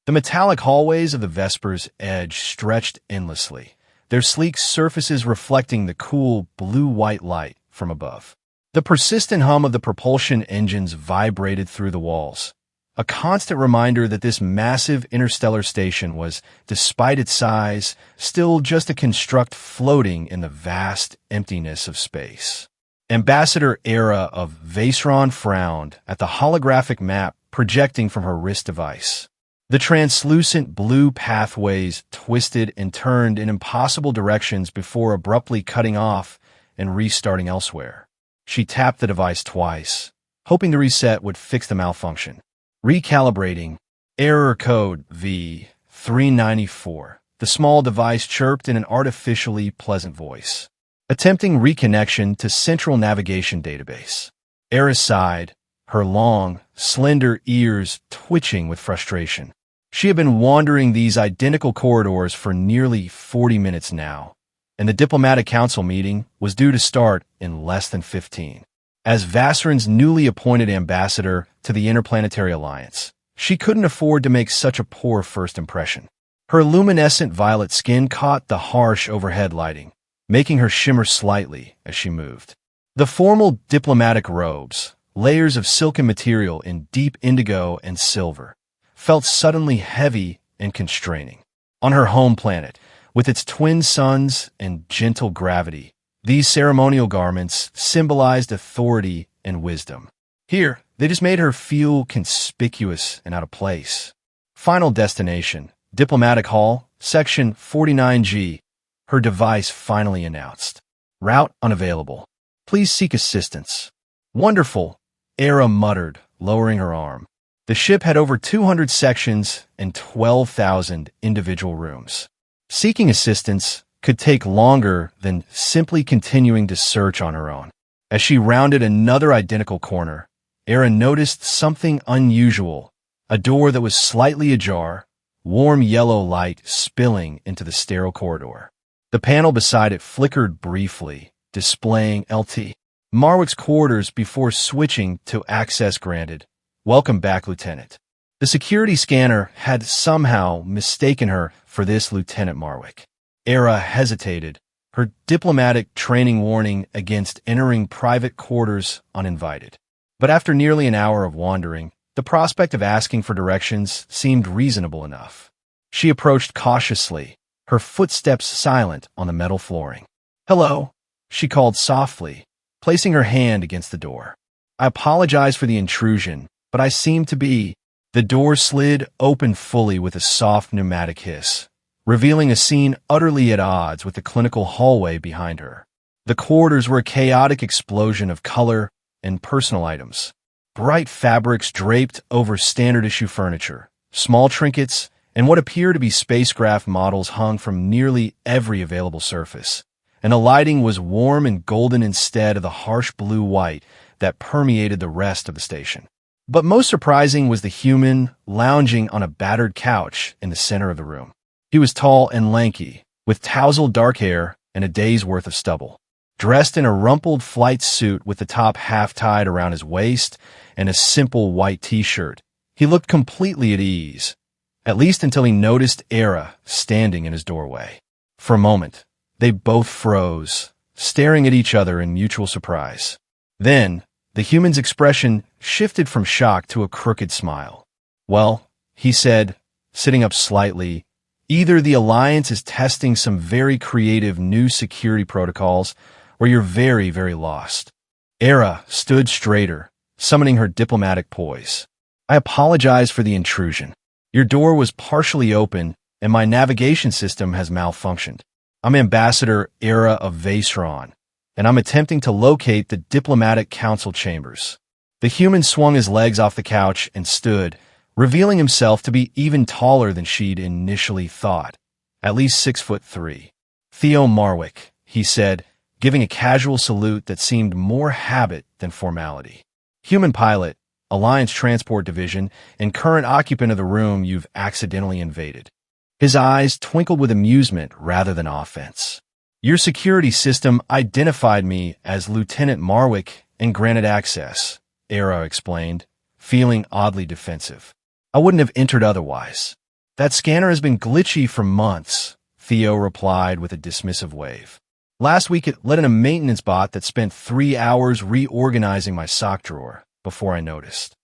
The metallic hallways of the Vesper's edge stretched endlessly, their sleek surfaces reflecting the cool blue-white light from above. The persistent hum of the propulsion engines vibrated through the walls, a constant reminder that this massive interstellar station was, despite its size, still just a construct floating in the vast emptiness of space. Ambassador Era of Vaceron frowned at the holographic map projecting from her wrist device. The translucent blue pathways twisted and turned in impossible directions before abruptly cutting off and restarting elsewhere. She tapped the device twice, hoping the reset would fix the malfunction. Recalibrating. Error code V394. The small device chirped in an artificially pleasant voice. Attempting reconnection to Central Navigation Database. Era sighed, her long, slender ears twitching with frustration. She had been wandering these identical corridors for nearly 40 minutes now, and the Diplomatic Council meeting was due to start in less than 15. As Vasseron's newly appointed ambassador to the Interplanetary Alliance, she couldn't afford to make such a poor first impression. Her luminescent violet skin caught the harsh overhead lighting, making her shimmer slightly as she moved. The formal diplomatic robes, layers of silken material in deep indigo and silver, felt suddenly heavy and constraining. On her home planet, with its twin suns and gentle gravity, these ceremonial garments symbolized authority and wisdom. Here, they just made her feel conspicuous and out of place. Final destination, Diplomatic Hall, Section 49G, her device finally announced. Route unavailable. Please seek assistance. Wonderful, Era muttered, lowering her arm. The ship had over 200 sections and 12,000 individual rooms. Seeking assistance could take longer than simply continuing to search on her own. As she rounded another identical corner, Era noticed something unusual, a door that was slightly ajar, warm yellow light spilling into the sterile corridor. The panel beside it flickered briefly, displaying LT Marwick's quarters before switching to access granted. Welcome back, Lieutenant. The security scanner had somehow mistaken her for this Lieutenant Marwick. Era hesitated, her diplomatic training warning against entering private quarters uninvited. But after nearly an hour of wandering, the prospect of asking for directions seemed reasonable enough. She approached cautiously, her footsteps silent on the metal flooring. "Hello," she called softly, placing her hand against the door. "I apologize for the intrusion, but I seem to be—" The door slid open fully with a soft pneumatic hiss, revealing a scene utterly at odds with the clinical hallway behind her. The corridors were a chaotic explosion of color and personal items. Bright fabrics draped over standard-issue furniture, small trinkets, and what appeared to be spacecraft models hung from nearly every available surface, and the lighting was warm and golden instead of the harsh blue-white that permeated the rest of the station. But most surprising was the human lounging on a battered couch in the center of the room. He was tall and lanky, with tousled dark hair and a day's worth of stubble. Dressed in a rumpled flight suit with the top half-tied around his waist and a simple white t-shirt, he looked completely at ease, at least until he noticed Era standing in his doorway. For a moment, they both froze, staring at each other in mutual surprise. Then, the human's expression shifted from shock to a crooked smile. "Well," he said, sitting up slightly, "either the Alliance is testing some very creative new security protocols, or you're very, very lost." Era stood straighter, summoning her diplomatic poise. "I apologize for the intrusion. Your door was partially open, and my navigation system has malfunctioned. I'm Ambassador Era of Vaceron, and I'm attempting to locate the Diplomatic Council chambers." The human swung his legs off the couch and stood, revealing himself to be even taller than she'd initially thought, at least 6'3". "Theo Marwick," he said, giving a casual salute that seemed more habit than formality. "Human pilot, Alliance Transport Division, and current occupant of the room you've accidentally invaded." His eyes twinkled with amusement rather than offense. "Your security system identified me as Lieutenant Marwick and granted access," Era explained, feeling oddly defensive. "I wouldn't have entered otherwise." That scanner has been glitchy for months, Theo replied with a dismissive wave. Last week it let in a maintenance bot that spent 3 hours reorganizing my sock drawer before I noticed.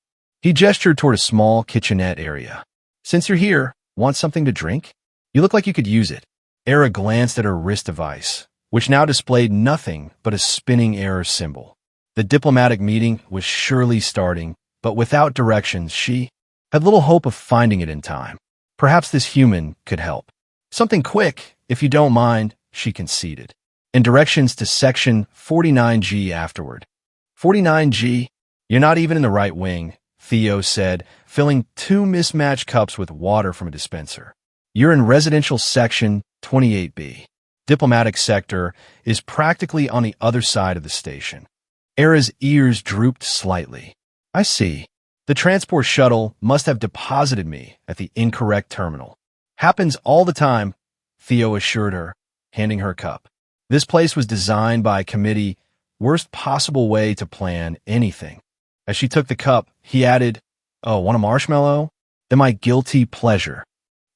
He gestured toward a small kitchenette area. Since you're here, want something to drink? You look like you could use it. Era glanced at her wrist device, which now displayed nothing but a spinning error symbol. The diplomatic meeting was surely starting, but without directions, she had little hope of finding it in time. Perhaps this human could help. Something quick, if you don't mind, she conceded. And directions to section 49G afterward. 49G? You're not even in the right wing, Theo said, filling 2 mismatched cups with water from a dispenser. You're in residential section 28B. Diplomatic sector is practically on the other side of the station. Era's ears drooped slightly. I see. The transport shuttle must have deposited me at the incorrect terminal. Happens all the time, Theo assured her, handing her a cup. This place was designed by a committee, worst possible way to plan anything. As she took the cup, he added, "Oh, want a marshmallow?" Then my guilty pleasure.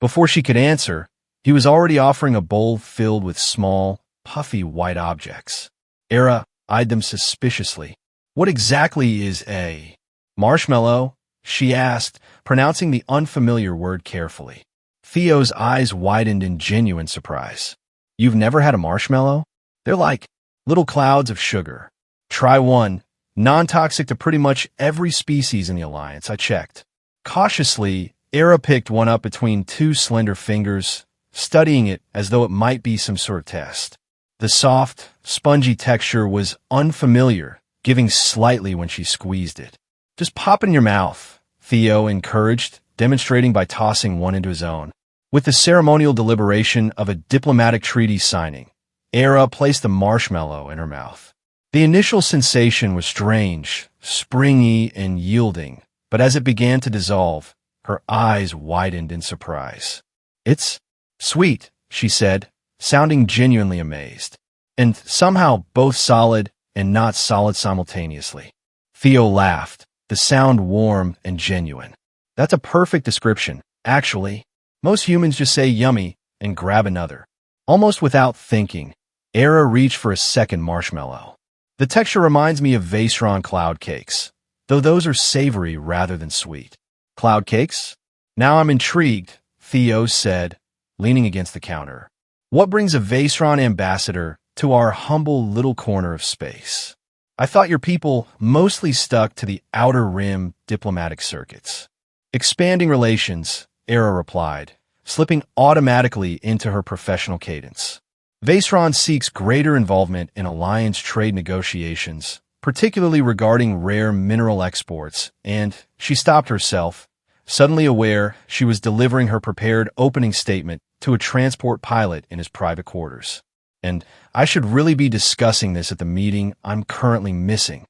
Before she could answer, he was already offering a bowl filled with small, puffy white objects. Era eyed them suspiciously. What exactly is a marshmallow? She asked, pronouncing the unfamiliar word carefully. Theo's eyes widened in genuine surprise. You've never had a marshmallow? They're like little clouds of sugar. Try one. Non-toxic to pretty much every species in the Alliance, I checked. Cautiously, Era picked one up between 2 slender fingers, studying it as though it might be some sort of test. The soft, spongy texture was unfamiliar, giving slightly when she squeezed it. Just pop it in your mouth, Theo encouraged, demonstrating by tossing one into his own. With the ceremonial deliberation of a diplomatic treaty signing, Era placed the marshmallow in her mouth. The initial sensation was strange, springy, and yielding, but as it began to dissolve, her eyes widened in surprise. It's sweet, she said, sounding genuinely amazed. And somehow both solid and not solid simultaneously. Theo laughed, the sound warm and genuine. That's a perfect description, actually. Most humans just say yummy and grab another. Almost without thinking, Era reached for a second marshmallow. The texture reminds me of Vacheron cloud cakes, though those are savory rather than sweet. Cloud cakes? Now I'm intrigued, Theo said, leaning against the counter. What brings a Vacheron ambassador to our humble little corner of space? I thought your people mostly stuck to the outer rim diplomatic circuits. Expanding relations, Era replied, slipping automatically into her professional cadence. Vacheron seeks greater involvement in alliance trade negotiations, particularly regarding rare mineral exports, and she stopped herself, suddenly aware she was delivering her prepared opening statement to a transport pilot in his private quarters. And I should really be discussing this at the meeting I'm currently missing.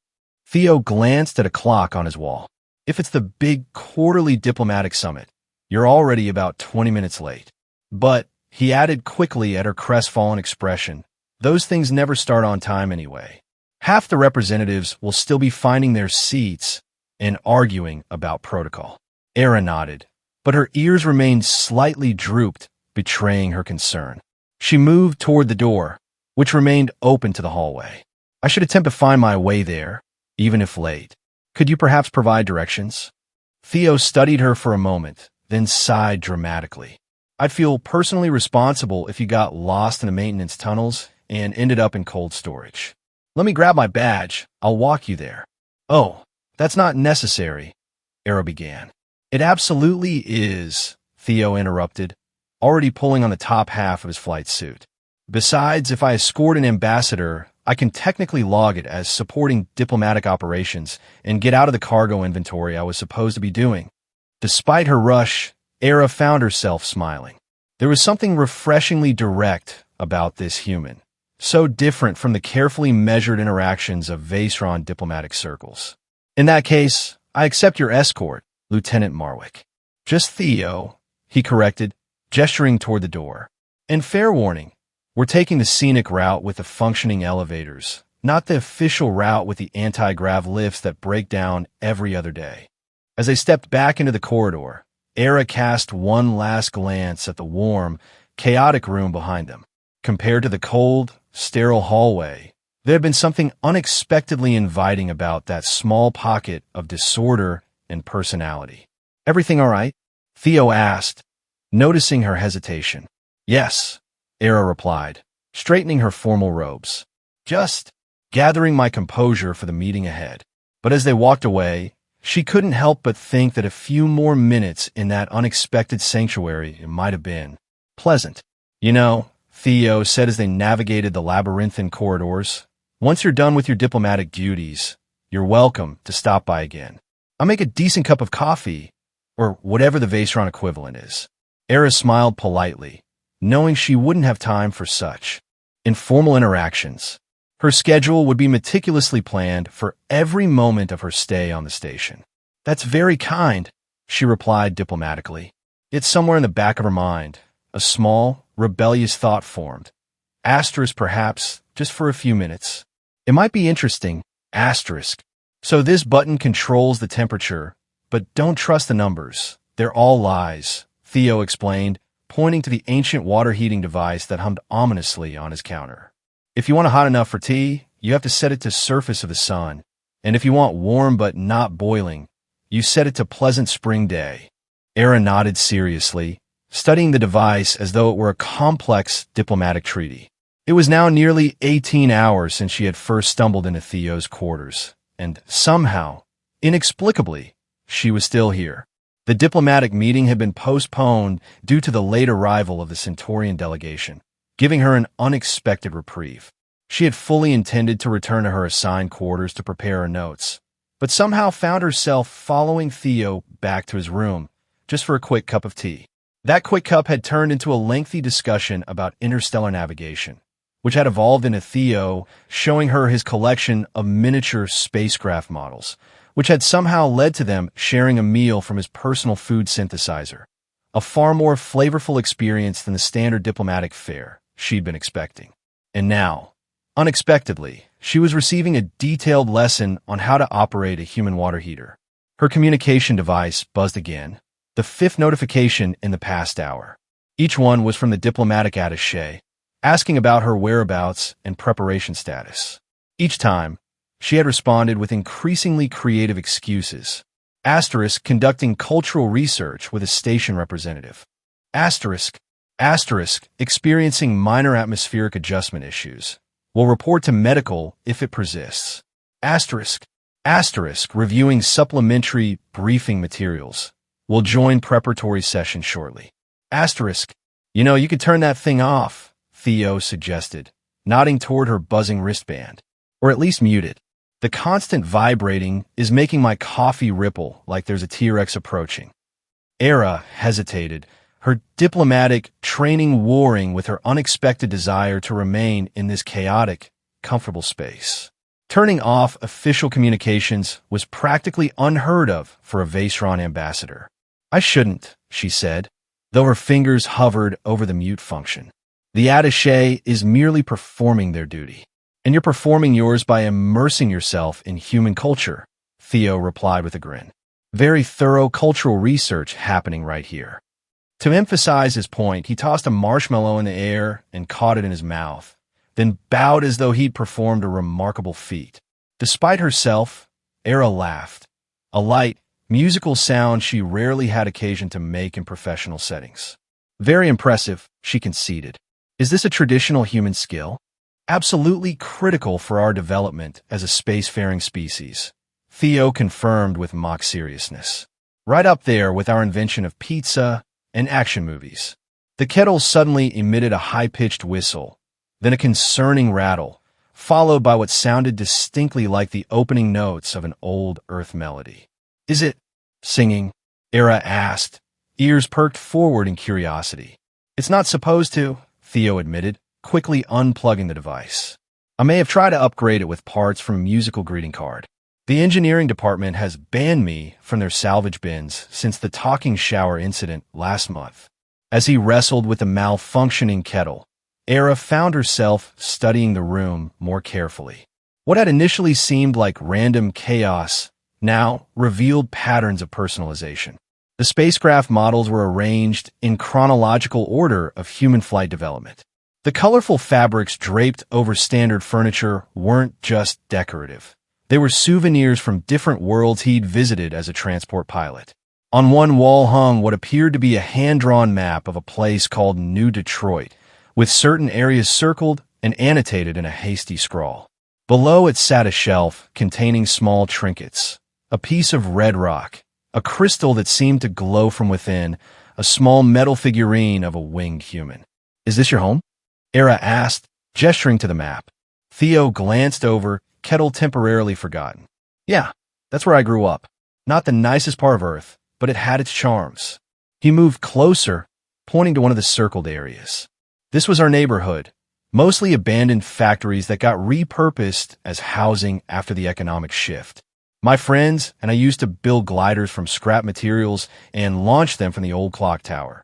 Theo glanced at a clock on his wall. If it's the big quarterly diplomatic summit, you're already about 20 minutes late. But, he added quickly at her crestfallen expression, those things never start on time anyway. Half the representatives will still be finding their seats and arguing about protocol. Era nodded, but her ears remained slightly drooped, betraying her concern. She moved toward the door, which remained open to the hallway. I should attempt to find my way there, even if late. Could you perhaps provide directions? Theo studied her for a moment, then sighed dramatically. I'd feel personally responsible if you got lost in the maintenance tunnels and ended up in cold storage. Let me grab my badge. I'll walk you there. Oh, that's not necessary, Era began. It absolutely is, Theo interrupted, already pulling on the top half of his flight suit. Besides, if I escort an ambassador, I can technically log it as supporting diplomatic operations and get out of the cargo inventory I was supposed to be doing. Despite her rush, Era found herself smiling. There was something refreshingly direct about this human, so different from the carefully measured interactions of Vacheron diplomatic circles. In that case, I accept your escort, Lieutenant Marwick. Just Theo, he corrected, gesturing toward the door. And fair warning, we're taking the scenic route with the functioning elevators, not the official route with the anti-grav lifts that break down every other day. As they stepped back into the corridor, Era cast one last glance at the warm, chaotic room behind them. Compared to the cold, sterile hallway, there had been something unexpectedly inviting about that small pocket of disorder and personality. "Everything all right?" Theo asked, noticing her hesitation. "Yes," Era replied, straightening her formal robes. "Just gathering my composure for the meeting ahead." But as they walked away, she couldn't help but think that a few more minutes in that unexpected sanctuary might have been pleasant. "You know," Theo said as they navigated the labyrinthine corridors, "once you're done with your diplomatic duties, you're welcome to stop by again. I'll make a decent cup of coffee, or whatever the Vaceron equivalent is." Era smiled politely, knowing she wouldn't have time for such informal interactions. Her schedule would be meticulously planned for every moment of her stay on the station. "That's very kind," she replied diplomatically. Yet somewhere in the back of her mind, a small, rebellious thought formed. Asterisk perhaps, just for a few minutes. It might be interesting, asterisk. So this button controls the temperature, but don't trust the numbers. They're all lies, Theo explained, pointing to the ancient water heating device that hummed ominously on his counter. "If you want it hot enough for tea, you have to set it to surface of the sun. And if you want warm but not boiling, you set it to pleasant spring day." Era nodded seriously, studying the device as though it were a complex diplomatic treaty. It was now nearly 18 hours since she had first stumbled into Theo's quarters, and somehow, inexplicably, she was still here. The diplomatic meeting had been postponed due to the late arrival of the Centaurian delegation, giving her an unexpected reprieve. She had fully intended to return to her assigned quarters to prepare her notes, but somehow found herself following Theo back to his room, just for a quick cup of tea. That quick cup had turned into a lengthy discussion about interstellar navigation, which had evolved into Theo showing her his collection of miniature spacecraft models, which had somehow led to them sharing a meal from his personal food synthesizer, a far more flavorful experience than the standard diplomatic fare she'd been expecting. And now, unexpectedly, she was receiving a detailed lesson on how to operate a human water heater. Her communication device buzzed again, the fifth notification in the past hour. Each one was from the diplomatic attaché, asking about her whereabouts and preparation status. Each time, she had responded with increasingly creative excuses. Asterisk conducting cultural research with a station representative. Asterisk experiencing minor atmospheric adjustment issues. Will report to medical if it persists. Asterisk reviewing supplementary briefing materials. Will join preparatory session shortly. Asterisk, you could turn that thing off, Theo suggested, nodding toward her buzzing wristband. Or at least mute it. The constant vibrating is making my coffee ripple like there's a T-Rex approaching. Era hesitated, her diplomatic training warring with her unexpected desire to remain in this chaotic, comfortable space. Turning off official communications was practically unheard of for a Vaceron ambassador. "I shouldn't," she said, though her fingers hovered over the mute function. "The attaché is merely performing their duty. And you're performing yours by immersing yourself in human culture," Theo replied with a grin. "Very thorough cultural research happening right here." To emphasize his point, he tossed a marshmallow in the air and caught it in his mouth, then bowed as though he'd performed a remarkable feat. Despite herself, Era laughed, a light, musical sound she rarely had occasion to make in professional settings. "Very impressive," she conceded. "Is this a traditional human skill?" "Absolutely critical for our development as a spacefaring species," Theo confirmed with mock seriousness. "Right up there with our invention of pizza and action movies." The kettle suddenly emitted a high-pitched whistle, then a concerning rattle, followed by what sounded distinctly like the opening notes of an old Earth melody. "Is it singing?" Era asked, ears perked forward in curiosity. "It's not supposed to," Theo admitted, quickly unplugging the device. "I may have tried to upgrade it with parts from a musical greeting card. The engineering department has banned me from their salvage bins since the talking shower incident last month." As he wrestled with the malfunctioning kettle, Era found herself studying the room more carefully. What had initially seemed like random chaos now revealed patterns of personalization. The spacecraft models were arranged in chronological order of human flight development. The colorful fabrics draped over standard furniture weren't just decorative. They were souvenirs from different worlds he'd visited as a transport pilot. On one wall hung what appeared to be a hand-drawn map of a place called New Detroit, with certain areas circled and annotated in a hasty scrawl. Below it sat a shelf containing small trinkets, a piece of red rock, a crystal that seemed to glow from within, a small metal figurine of a winged human. "Is this your home?" Era asked, gesturing to the map. Theo glanced over, kettle temporarily forgotten. "Yeah, that's where I grew up. Not the nicest part of Earth, but it had its charms." He moved closer, pointing to one of the circled areas. "This was our neighborhood, mostly abandoned factories that got repurposed as housing after the economic shift. My friends and I used to build gliders from scrap materials and launch them from the old clock tower."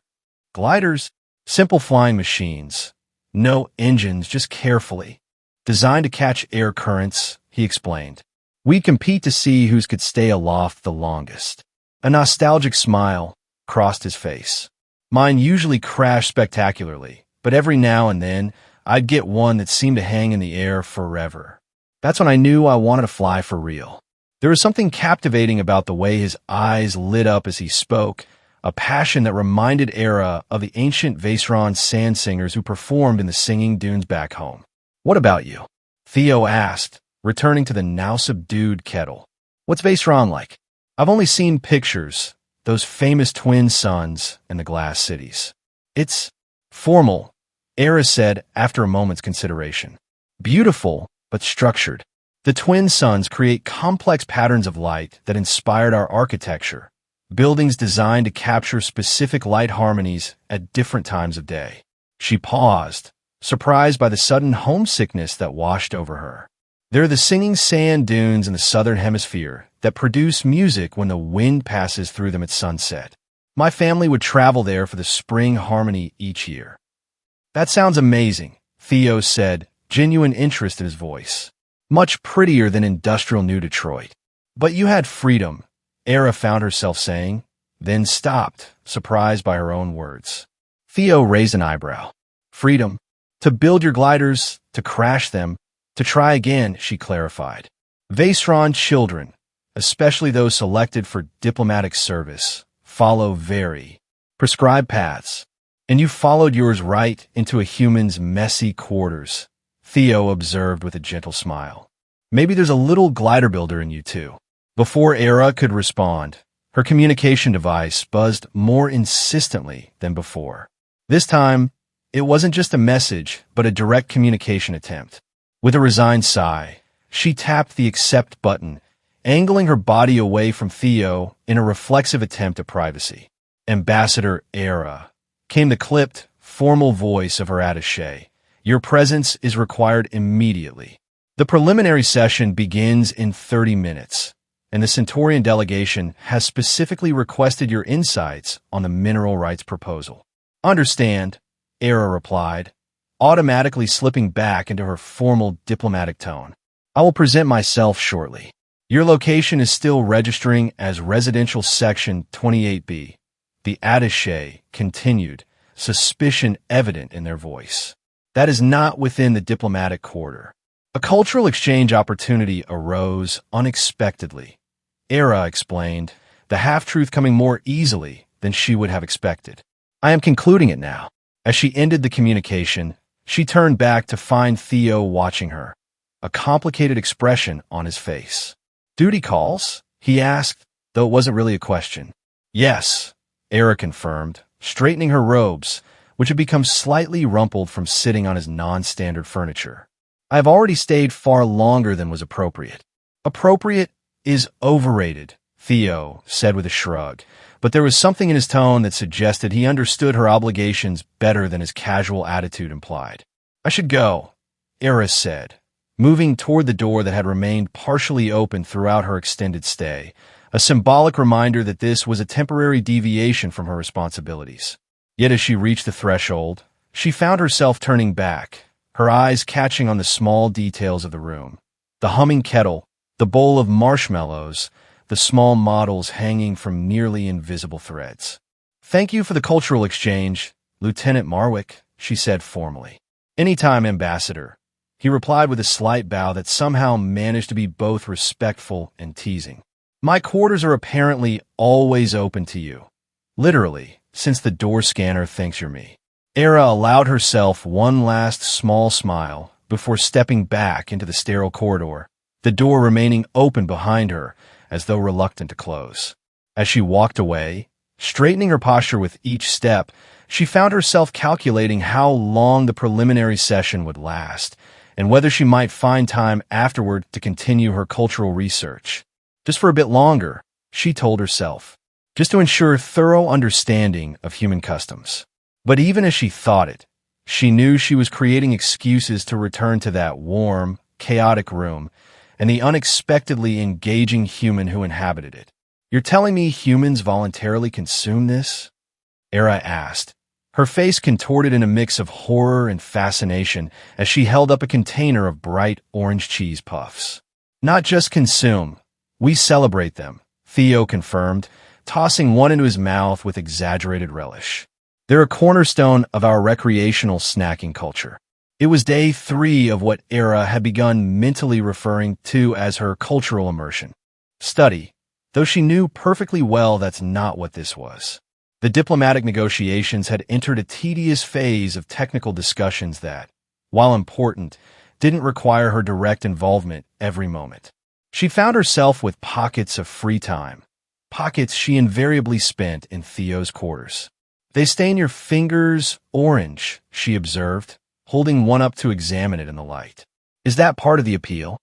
Gliders? Simple flying machines. No engines, just carefully. Designed to catch air currents, he explained. We'd compete to see whose could stay aloft the longest. A nostalgic smile crossed his face. "Mine usually crashed spectacularly, but every now and then I'd get one that seemed to hang in the air forever. That's when I knew I wanted to fly for real." There was something captivating about the way his eyes lit up as he spoke, a passion that reminded Era of the ancient Vaceron sand singers who performed in the singing dunes back home. "What about you?" Theo asked, returning to the now subdued kettle. "What's Vaceron like? I've only seen pictures, those famous twin suns and the glass cities." "It's formal," Era said after a moment's consideration. "Beautiful, but structured. The twin suns create complex patterns of light that inspired our architecture, buildings designed to capture specific light harmonies at different times of day." She paused, surprised by the sudden homesickness that washed over her. "There are the singing sand dunes in the southern hemisphere that produce music when the wind passes through them at sunset. My family would travel there for the spring harmony each year." "That sounds amazing," Theo said, genuine interest in his voice. "Much prettier than industrial New Detroit." "But you had freedom," Era found herself saying, then stopped, surprised by her own words. Theo raised an eyebrow. "Freedom? To build your gliders, to crash them, to try again," she clarified. "Vaceron children, especially those selected for diplomatic service, follow very prescribed paths. And you followed yours right into a human's messy quarters," Theo observed with a gentle smile. "Maybe there's a little glider builder in you, too." Before Era could respond, her communication device buzzed more insistently than before. This time, it wasn't just a message, but a direct communication attempt. With a resigned sigh, she tapped the accept button, angling her body away from Theo in a reflexive attempt at privacy. "Ambassador Era," came the clipped, formal voice of her attaché. "Your presence is required immediately. The preliminary session begins in 30 minutes, and the Centaurian delegation has specifically requested your insights on the mineral rights proposal." "Understand," Era replied, automatically slipping back into her formal diplomatic tone. "I will present myself shortly. Your location is still registering as Residential Section 28B. The attaché continued, suspicion evident in their voice. "That is not within the diplomatic quarter." A cultural exchange opportunity arose unexpectedly. Era explained, the half-truth coming more easily than she would have expected. "I am concluding it now." As she ended the communication, she turned back to find Theo watching her, a complicated expression on his face. "Duty calls?" he asked, though it wasn't really a question. "Yes," Era confirmed, straightening her robes, which had become slightly rumpled from sitting on his non-standard furniture. "I have already stayed far longer than was appropriate." "Appropriate is overrated," Theo said with a shrug, but there was something in his tone that suggested he understood her obligations better than his casual attitude implied. "I should go," Era said, moving toward the door that had remained partially open throughout her extended stay, a symbolic reminder that this was a temporary deviation from her responsibilities. Yet as she reached the threshold, she found herself turning back, her eyes catching on the small details of the room. The humming kettle, the bowl of marshmallows, the small models hanging from nearly invisible threads. "Thank you for the cultural exchange, Lieutenant Marwick," she said formally. "Anytime, Ambassador," he replied with a slight bow that somehow managed to be both respectful and teasing. "My quarters are apparently always open to you. Literally, since the door scanner thinks you're me." Era allowed herself one last small smile before stepping back into the sterile corridor, the door remaining open behind her as though reluctant to close. As she walked away, straightening her posture with each step, she found herself calculating how long the preliminary session would last and whether she might find time afterward to continue her cultural research. Just for a bit longer, she told herself, just to ensure thorough understanding of human customs. But even as she thought it, she knew she was creating excuses to return to that warm, chaotic room and the unexpectedly engaging human who inhabited it. "You're telling me humans voluntarily consume this?" Era asked, her face contorted in a mix of horror and fascination as she held up a container of bright orange cheese puffs. "Not just consume, we celebrate them," Theo confirmed, tossing one into his mouth with exaggerated relish. "They're a cornerstone of our recreational snacking culture." It was day 3 of what Era had begun mentally referring to as her cultural immersion. Study, though she knew perfectly well that's not what this was. The diplomatic negotiations had entered a tedious phase of technical discussions that, while important, didn't require her direct involvement every moment. She found herself with pockets of free time, pockets she invariably spent in Theo's quarters. "They stain your fingers orange," she observed, holding one up to examine it in the light. "Is that part of the appeal?"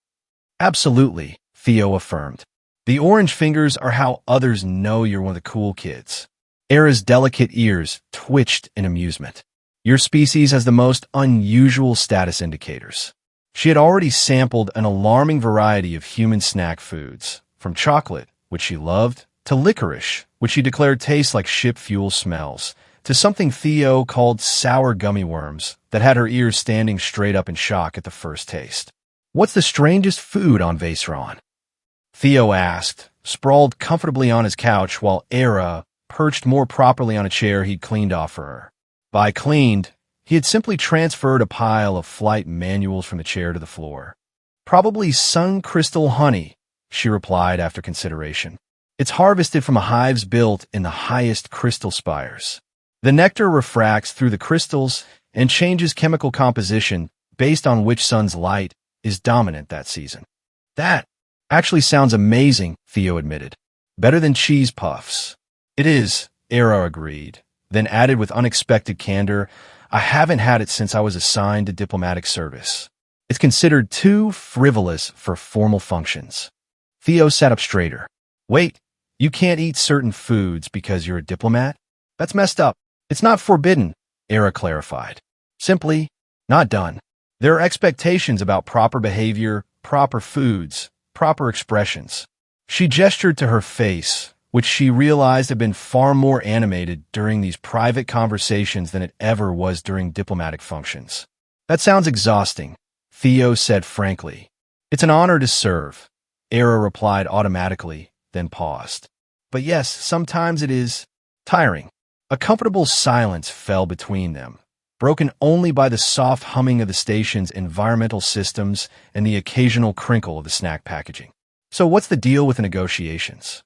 "Absolutely," Theo affirmed. "The orange fingers are how others know you're one of the cool kids." Era's delicate ears twitched in amusement. "Your species has the most unusual status indicators." She had already sampled an alarming variety of human snack foods, from chocolate, which she loved, to licorice, which she declared tastes like ship fuel smells, to something Theo called sour gummy worms that had her ears standing straight up in shock at the first taste. "What's the strangest food on Vaseron?" Theo asked, sprawled comfortably on his couch while Era perched more properly on a chair he'd cleaned off for her. By cleaned, he had simply transferred a pile of flight manuals from the chair to the floor. "Probably sun crystal honey," she replied after consideration. "It's harvested from hives built in the highest crystal spires. The nectar refracts through the crystals and changes chemical composition based on which sun's light is dominant that season." "That actually sounds amazing," Theo admitted. "Better than cheese puffs." "It is," Era agreed, then added with unexpected candor, "I haven't had it since I was assigned to diplomatic service. It's considered too frivolous for formal functions." Theo sat up straighter. "Wait, you can't eat certain foods because you're a diplomat? That's messed up." "It's not forbidden," Era clarified. "Simply not done. There are expectations about proper behavior, proper foods, proper expressions." She gestured to her face, which she realized had been far more animated during these private conversations than it ever was during diplomatic functions. "That sounds exhausting," Theo said frankly. "It's an honor to serve," Era replied automatically, then paused. "But yes, sometimes it is tiring." A comfortable silence fell between them, broken only by the soft humming of the station's environmental systems and the occasional crinkle of the snack packaging. "So what's the deal with the negotiations?"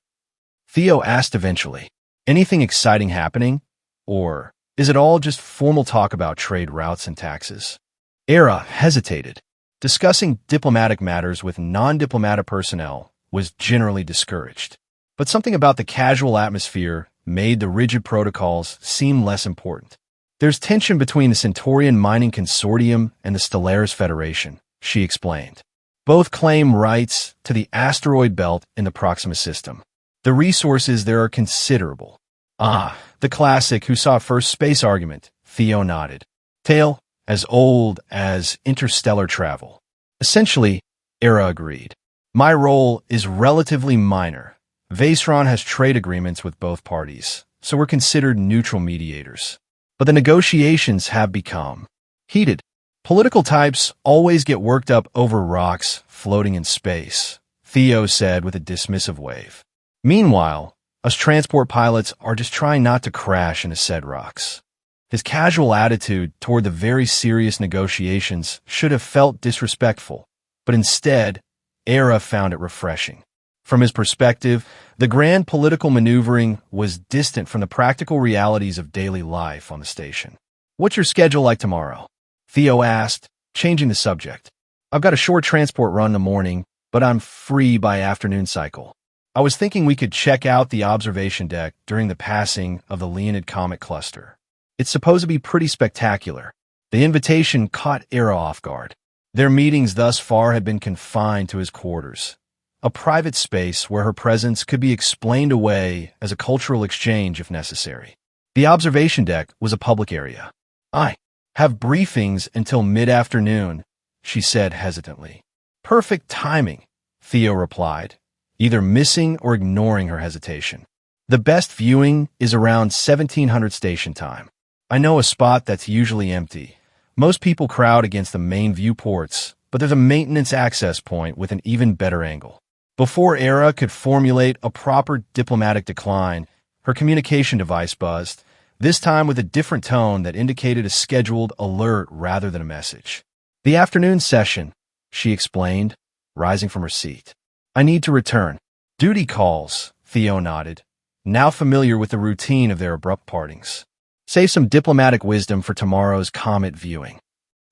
Theo asked eventually. "Anything exciting happening? Or is it all just formal talk about trade routes and taxes?" Era hesitated. Discussing diplomatic matters with non-diplomatic personnel was generally discouraged. But something about the casual atmosphere made the rigid protocols seem less important. "There's tension between the Centaurian Mining Consortium and the Stellaris Federation," she explained. "Both claim rights to the asteroid belt in the Proxima system. The resources there are considerable." "Ah, the classic who saw first space argument," Theo nodded. "Tale as old as interstellar travel." "Essentially," Era agreed. "My role is relatively minor. Vaseron has trade agreements with both parties, so we're considered neutral mediators. But the negotiations have become heated. Political types always get worked up over rocks floating in space," Theo said with a dismissive wave. Meanwhile, us transport pilots are just trying not to crash into said rocks. His casual attitude toward the very serious negotiations should have felt disrespectful, but instead, Era found it refreshing. From his perspective, the grand political maneuvering was distant from the practical realities of daily life on the station. "What's your schedule like tomorrow?" Theo asked, changing the subject. "I've got a short transport run in the morning, but I'm free by afternoon cycle. I was thinking we could check out the observation deck during the passing of the Leonid Comet Cluster. It's supposed to be pretty spectacular." The invitation caught Era off guard. Their meetings thus far had been confined to his quarters, a private space where her presence could be explained away as a cultural exchange if necessary. The observation deck was a public area. "I have briefings until mid-afternoon," she said hesitantly. "Perfect timing," Theo replied, either missing or ignoring her hesitation. "The best viewing is around 1700 station time. I know a spot that's usually empty. Most people crowd against the main viewports, but there's a maintenance access point with an even better angle." Before Era could formulate a proper diplomatic decline, her communication device buzzed, this time with a different tone that indicated a scheduled alert rather than a message. "The afternoon session," she explained, rising from her seat. "I need to return." "Duty calls," Theo nodded, now familiar with the routine of their abrupt partings. "Save some diplomatic wisdom for tomorrow's comet viewing."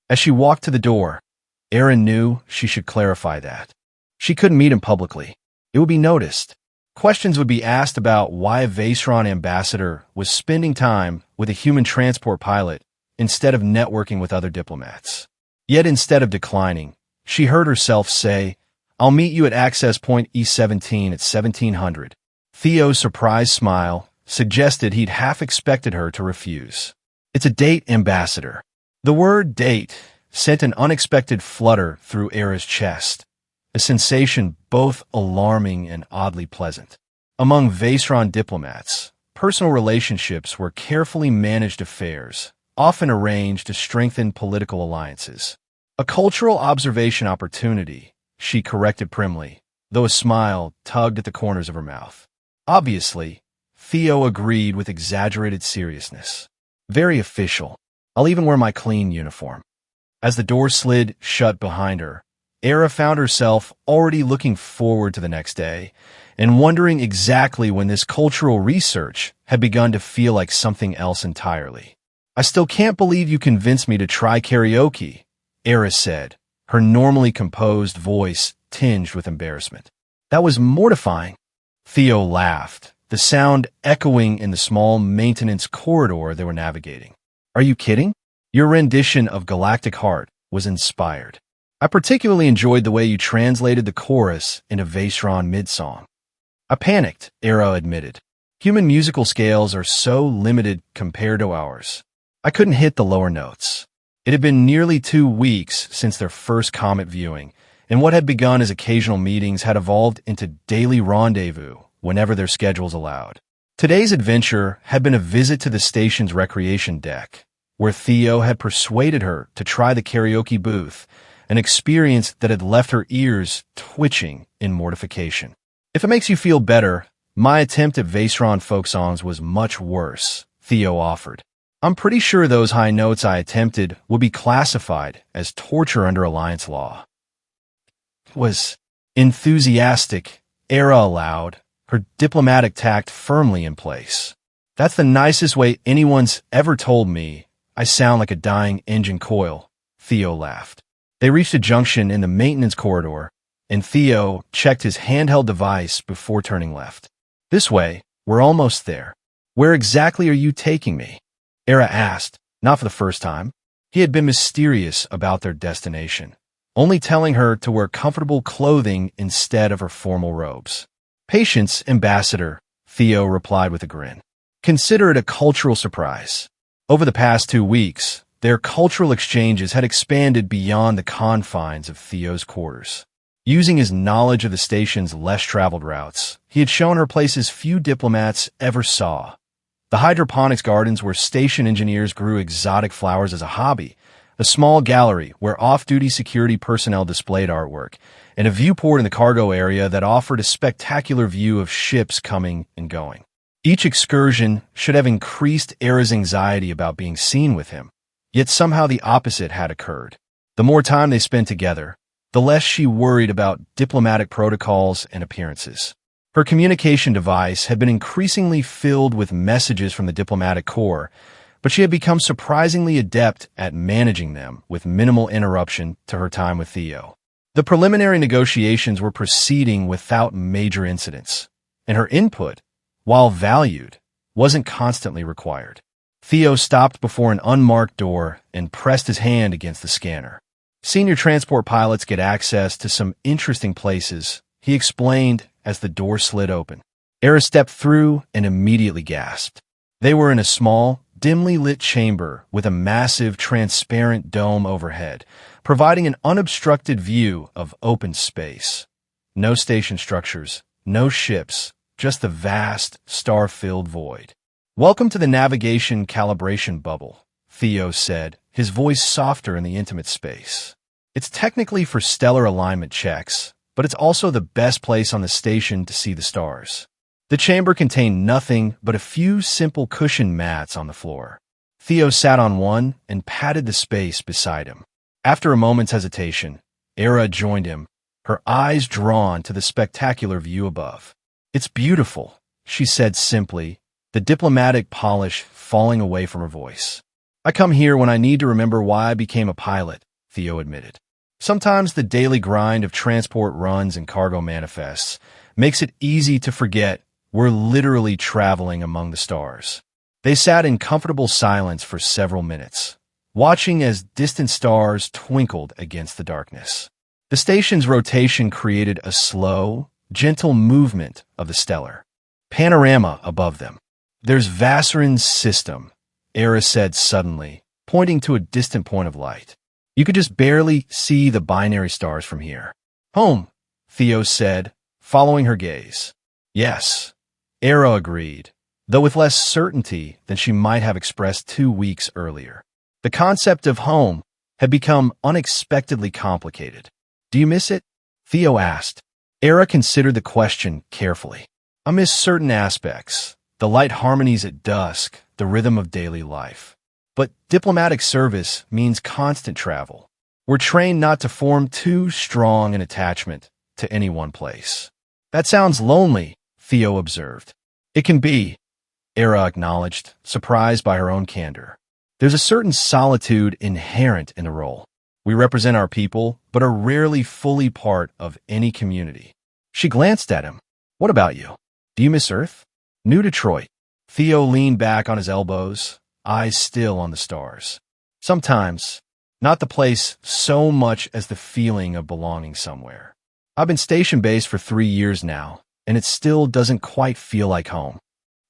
As she walked to the door, Erin knew she should clarify that. She couldn't meet him publicly. It would be noticed. Questions would be asked about why a Vaceron ambassador was spending time with a human transport pilot instead of networking with other diplomats. Yet instead of declining, she heard herself say, "I'll meet you at access point E17 at 1700. Theo's surprised smile suggested he'd half expected her to refuse. "It's a date, Ambassador." The word date sent an unexpected flutter through Era's chest, a sensation both alarming and oddly pleasant. Among Vaceron diplomats, personal relationships were carefully managed affairs, often arranged to strengthen political alliances. "A cultural observation opportunity," she corrected primly, though a smile tugged at the corners of her mouth. Obviously, Theo agreed with exaggerated seriousness. "Very official. I'll even wear my clean uniform." As the door slid shut behind her, Era found herself already looking forward to the next day and wondering exactly when this cultural research had begun to feel like something else entirely. "I still can't believe you convinced me to try karaoke," Era said, her normally composed voice tinged with embarrassment. "That was mortifying." Theo laughed, the sound echoing in the small maintenance corridor they were navigating. "Are you kidding? Your rendition of Galactic Heart was inspired. I particularly enjoyed the way you translated the chorus into Vaceron mid-song." "I panicked," Era admitted. "Human musical scales are so limited compared to ours. I couldn't hit the lower notes." It had been nearly 2 weeks since their first comet viewing, and what had begun as occasional meetings had evolved into daily rendezvous whenever their schedules allowed. Today's adventure had been a visit to the station's recreation deck, where Theo had persuaded her to try the karaoke booth, an experience that had left her ears twitching in mortification. "If it makes you feel better, my attempt at Vaceron folk songs was much worse," Theo offered. "I'm pretty sure those high notes I attempted would be classified as torture under Alliance law." It was enthusiastic, Era allowed, her diplomatic tact firmly in place. "That's the nicest way anyone's ever told me I sound like a dying engine coil," Theo laughed. They reached a junction in the maintenance corridor, and Theo checked his handheld device before turning left. "This way, we're almost there." "Where exactly are you taking me?" Era asked, not for the first time. He had been mysterious about their destination, only telling her to wear comfortable clothing instead of her formal robes. "Patience, Ambassador," Theo replied with a grin. "Consider it a cultural surprise." Over the past 2 weeks, their cultural exchanges had expanded beyond the confines of Theo's quarters. Using his knowledge of the station's less-traveled routes, he had shown her places few diplomats ever saw. The hydroponics gardens where station engineers grew exotic flowers as a hobby, a small gallery where off-duty security personnel displayed artwork, and a viewport in the cargo area that offered a spectacular view of ships coming and going. Each excursion should have increased Era's anxiety about being seen with him, yet somehow the opposite had occurred. The more time they spent together, the less she worried about diplomatic protocols and appearances. Her communication device had been increasingly filled with messages from the diplomatic corps, but she had become surprisingly adept at managing them with minimal interruption to her time with Theo. The preliminary negotiations were proceeding without major incidents, and her input, while valued, wasn't constantly required. Theo stopped before an unmarked door and pressed his hand against the scanner. Senior transport pilots get access to some interesting places, he explained as the door slid open. Era stepped through and immediately gasped. They were in a small, dimly lit chamber with a massive, transparent dome overhead, providing an unobstructed view of open space. No station structures, no ships, just the vast, star-filled void. "Welcome to the navigation calibration bubble," Theo said, his voice softer in the intimate space. "It's technically for stellar alignment checks, but it's also the best place on the station to see the stars." The chamber contained nothing but a few simple cushioned mats on the floor. Theo sat on one and patted the space beside him. After a moment's hesitation, Era joined him, her eyes drawn to the spectacular view above. "It's beautiful," she said simply, the diplomatic polish falling away from her voice. "I come here when I need to remember why I became a pilot," Theo admitted. "Sometimes the daily grind of transport runs and cargo manifests makes it easy to forget we're literally traveling among the stars." They sat in comfortable silence for several minutes, watching as distant stars twinkled against the darkness. The station's rotation created a slow, gentle movement of the stellar panorama above them. "There's Vassar's system," Era said suddenly, pointing to a distant point of light. "You could just barely see the binary stars from here." "Home," Theo said, following her gaze. "Yes," Era agreed, though with less certainty than she might have expressed 2 weeks earlier. The concept of home had become unexpectedly complicated. "Do you miss it?" Theo asked. Era considered the question carefully. "I miss certain aspects, the light harmonies at dusk, the rhythm of daily life. But diplomatic service means constant travel. We're trained not to form too strong an attachment to any one place." "That sounds lonely," Theo observed. "It can be," Era acknowledged, surprised by her own candor. "There's a certain solitude inherent in the role. We represent our people, but are rarely fully part of any community." She glanced at him. "What about you? Do you miss Earth?" "New Detroit." Theo leaned back on his elbows, eyes still on the stars. "Sometimes, not the place so much as the feeling of belonging somewhere. I've been station-based for 3 years now, and it still doesn't quite feel like home."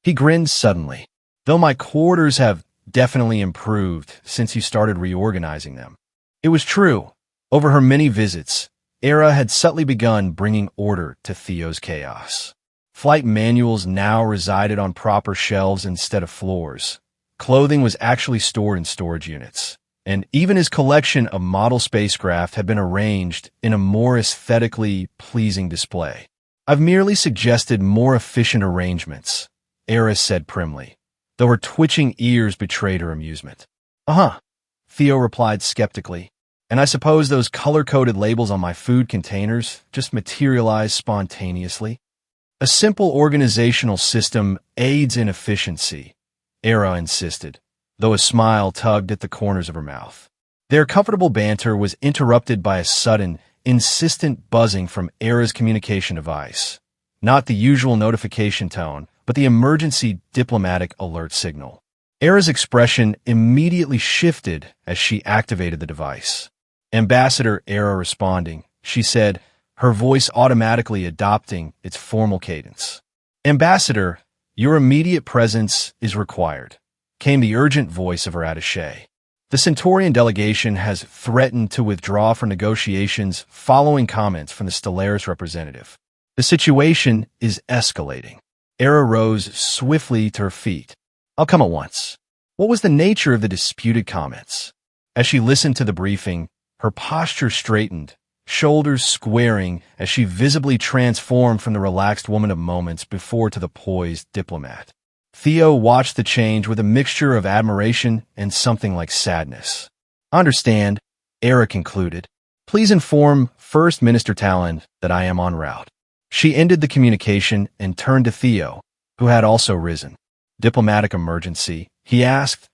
He grinned suddenly. "Though my quarters have definitely improved since you started reorganizing them." It was true. Over her many visits, Era had subtly begun bringing order to Theo's chaos. Flight manuals now resided on proper shelves instead of floors. Clothing was actually stored in storage units. And even his collection of model spacecraft had been arranged in a more aesthetically pleasing display. "I've merely suggested more efficient arrangements," Era said primly, though her twitching ears betrayed her amusement. "Uh-huh," Theo replied skeptically. "And I suppose those color-coded labels on my food containers just materialized spontaneously?" "A simple organizational system aids in efficiency," Era insisted, though a smile tugged at the corners of her mouth. Their comfortable banter was interrupted by a sudden, insistent buzzing from Era's communication device. Not the usual notification tone, but the emergency diplomatic alert signal. Era's expression immediately shifted as she activated the device. "Ambassador Era responding," she said, her voice automatically adopting its formal cadence. "Ambassador, your immediate presence is required," came the urgent voice of her attaché. "The Centaurian delegation has threatened to withdraw from negotiations following comments from the Stellaris representative. The situation is escalating." Era rose swiftly to her feet. "I'll come at once." "What was the nature of the disputed comments?" As she listened to the briefing, her posture straightened, shoulders squaring as she visibly transformed from the relaxed woman of moments before to the poised diplomat. Theo watched the change with a mixture of admiration and something like sadness. "Understand," Era concluded. "Please inform First Minister Talon that I am en route." She ended the communication and turned to Theo, who had also risen. "Diplomatic emergency?" he asked,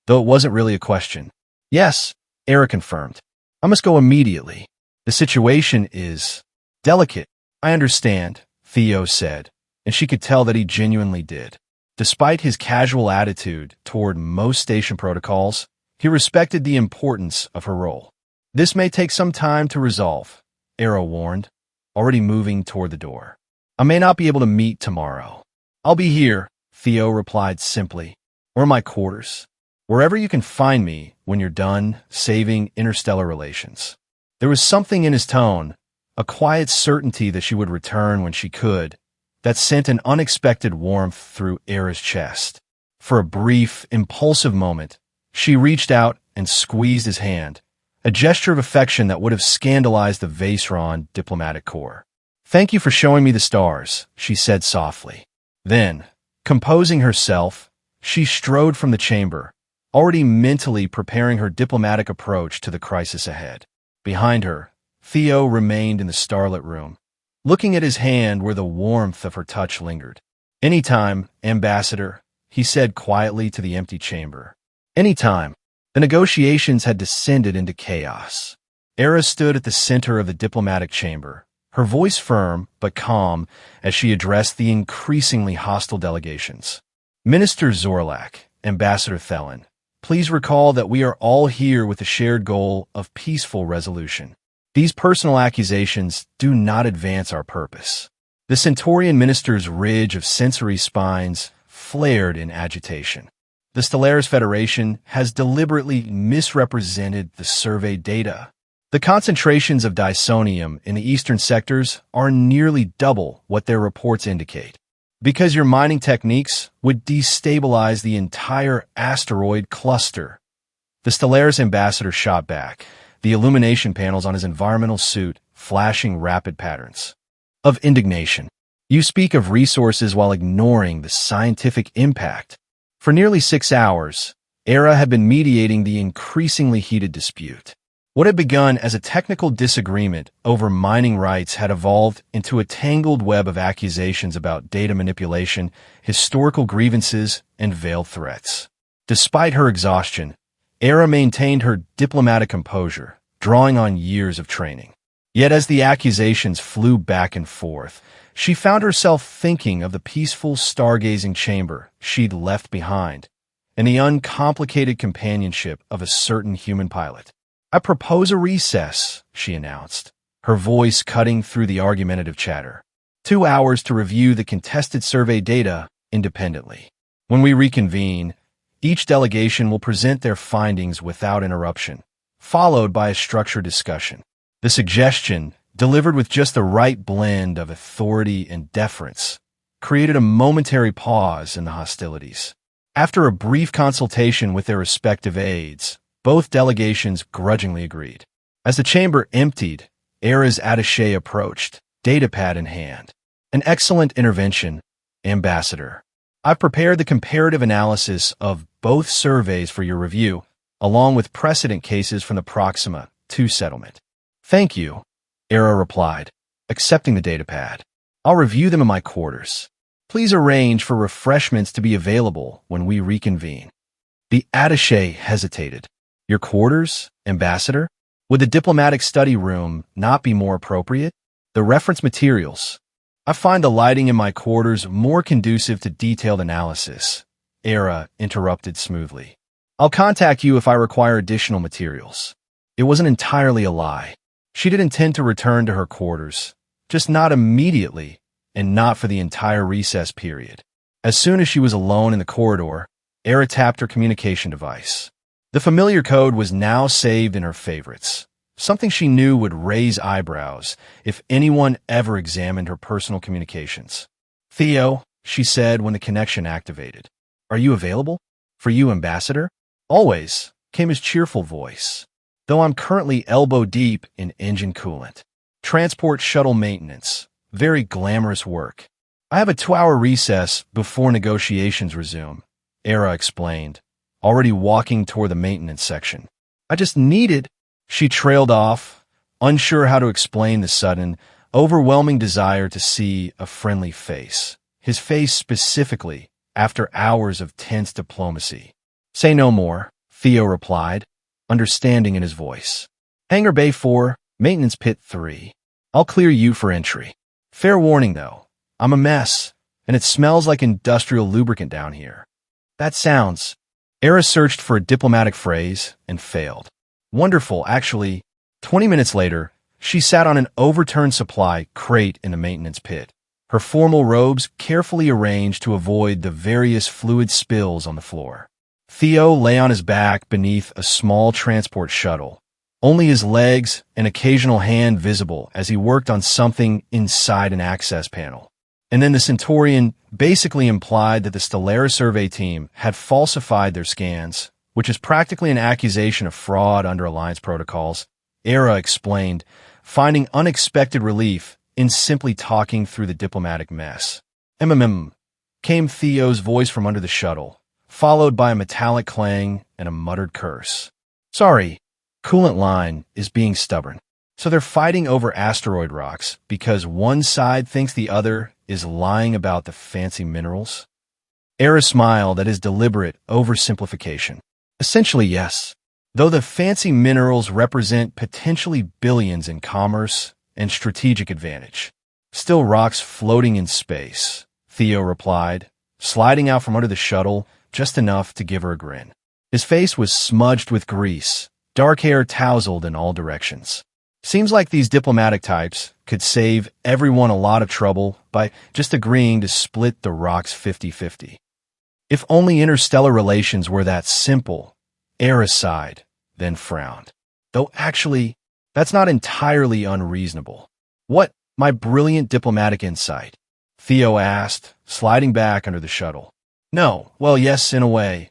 though it wasn't really a question. "Yes," Era confirmed. "I must go immediately. The situation is delicate." "I understand," Theo said, and she could tell that he genuinely did. Despite his casual attitude toward most station protocols, he respected the importance of her role. "This may take some time to resolve," Era warned, already moving toward the door. "I may not be able to meet tomorrow." "I'll be here," Theo replied simply. "Or my quarters. Wherever you can find me when you're done saving interstellar relations." There was something in his tone, a quiet certainty that she would return when she could, that sent an unexpected warmth through Era's chest. For a brief, impulsive moment, she reached out and squeezed his hand, a gesture of affection that would have scandalized the Vaceron diplomatic corps. "Thank you for showing me the stars," she said softly. Then, composing herself, she strode from the chamber, already mentally preparing her diplomatic approach to the crisis ahead. Behind her, Theo remained in the starlit room, looking at his hand where the warmth of her touch lingered. "Anytime, Ambassador," he said quietly to the empty chamber. "Anytime." The negotiations had descended into chaos. Era stood at the center of the diplomatic chamber, her voice firm but calm as she addressed the increasingly hostile delegations. "Minister Zorlak, Ambassador Thelen, please recall that we are all here with the shared goal of peaceful resolution. These personal accusations do not advance our purpose." The Centaurian minister's ridge of sensory spines flared in agitation. "The Stellaris Federation has deliberately misrepresented the survey data. The concentrations of dysonium in the eastern sectors are nearly double what their reports indicate. Because your mining techniques would destabilize the entire asteroid cluster." The Stellaris ambassador shot back, the illumination panels on his environmental suit flashing rapid patterns of indignation. "You speak of resources while ignoring the scientific impact." For nearly 6 hours, Era had been mediating the increasingly heated dispute. What had begun as a technical disagreement over mining rights had evolved into a tangled web of accusations about data manipulation, historical grievances, and veiled threats. Despite her exhaustion, Era maintained her diplomatic composure, drawing on years of training. Yet as the accusations flew back and forth, she found herself thinking of the peaceful stargazing chamber she'd left behind, and the uncomplicated companionship of a certain human pilot. "I propose a recess," she announced, her voice cutting through the argumentative chatter. 2 hours to review the contested survey data independently. When we reconvene, each delegation will present their findings without interruption, followed by a structured discussion. The suggestion, delivered with just the right blend of authority and deference, created a momentary pause in the hostilities. After a brief consultation with their respective aides, both delegations grudgingly agreed. As the chamber emptied, Era's attaché approached, datapad in hand. "An excellent intervention, Ambassador. I've prepared the comparative analysis of both surveys for your review, along with precedent cases from the Proxima II settlement." "Thank you," Era replied, accepting the datapad. "I'll review them in my quarters. Please arrange for refreshments to be available when we reconvene." The attaché hesitated. "Your quarters, Ambassador? Would the diplomatic study room not be more appropriate? The reference materials. I find the lighting in my quarters more conducive to detailed analysis," Era interrupted smoothly. "I'll contact you if I require additional materials." It wasn't entirely a lie. She did intend to return to her quarters, just not immediately and not for the entire recess period. As soon as she was alone in the corridor, Era tapped her communication device. The familiar code was now saved in her favorites, something she knew would raise eyebrows if anyone ever examined her personal communications. "Theo," she said when the connection activated. "Are you available?" "For you, Ambassador?" "Always," came his cheerful voice. Though I'm currently elbow-deep in engine coolant. Transport shuttle maintenance. Very glamorous work. I have a 2-hour recess before negotiations resume, Era explained, already walking toward the maintenance section. I just needed... She trailed off, unsure how to explain the sudden, overwhelming desire to see a friendly face. His face specifically, after hours of tense diplomacy. Say no more, Theo replied, understanding in his voice. Hangar Bay 4, Maintenance Pit 3. I'll clear you for entry. Fair warning, though. I'm a mess, and it smells like industrial lubricant down here. That sounds... Era searched for a diplomatic phrase and failed. Wonderful, actually. 20 minutes later, she sat on an overturned supply crate in the maintenance pit, her formal robes carefully arranged to avoid the various fluid spills on the floor. Theo lay on his back beneath a small transport shuttle, only his legs and occasional hand visible as he worked on something inside an access panel. And then the Centaurian basically implied that the Stellara survey team had falsified their scans, which is practically an accusation of fraud under Alliance protocols. Era explained, finding unexpected relief in simply talking through the diplomatic mess. Came Theo's voice from under the shuttle, followed by a metallic clang and a muttered curse. Sorry, coolant line is being stubborn. So they're fighting over asteroid rocks because one side thinks the other is lying about the fancy minerals? Era smiled at his deliberate oversimplification. Essentially, yes. Though the fancy minerals represent potentially billions in commerce and strategic advantage. Still rocks floating in space, Theo replied, sliding out from under the shuttle just enough to give her a grin. His face was smudged with grease, dark hair tousled in all directions. Seems like these diplomatic types could save everyone a lot of trouble by just agreeing to split the rocks 50-50. If only interstellar relations were that simple, Era sighed, then frowned. Though actually, that's not entirely unreasonable. What, my brilliant diplomatic insight? Theo asked, sliding back under the shuttle. No, well, yes, in a way,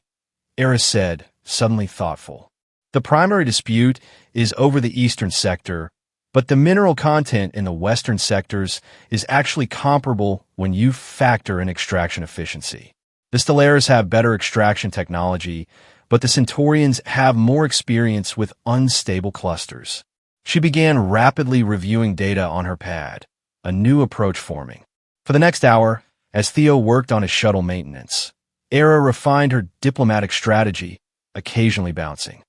Era said, suddenly thoughtful. The primary dispute is over the eastern sector, but the mineral content in the western sectors is actually comparable when you factor in extraction efficiency. The Stellaris have better extraction technology, but the Centaurians have more experience with unstable clusters. She began rapidly reviewing data on her pad, a new approach forming. For the next hour, as Theo worked on his shuttle maintenance, Era refined her diplomatic strategy, occasionally bouncing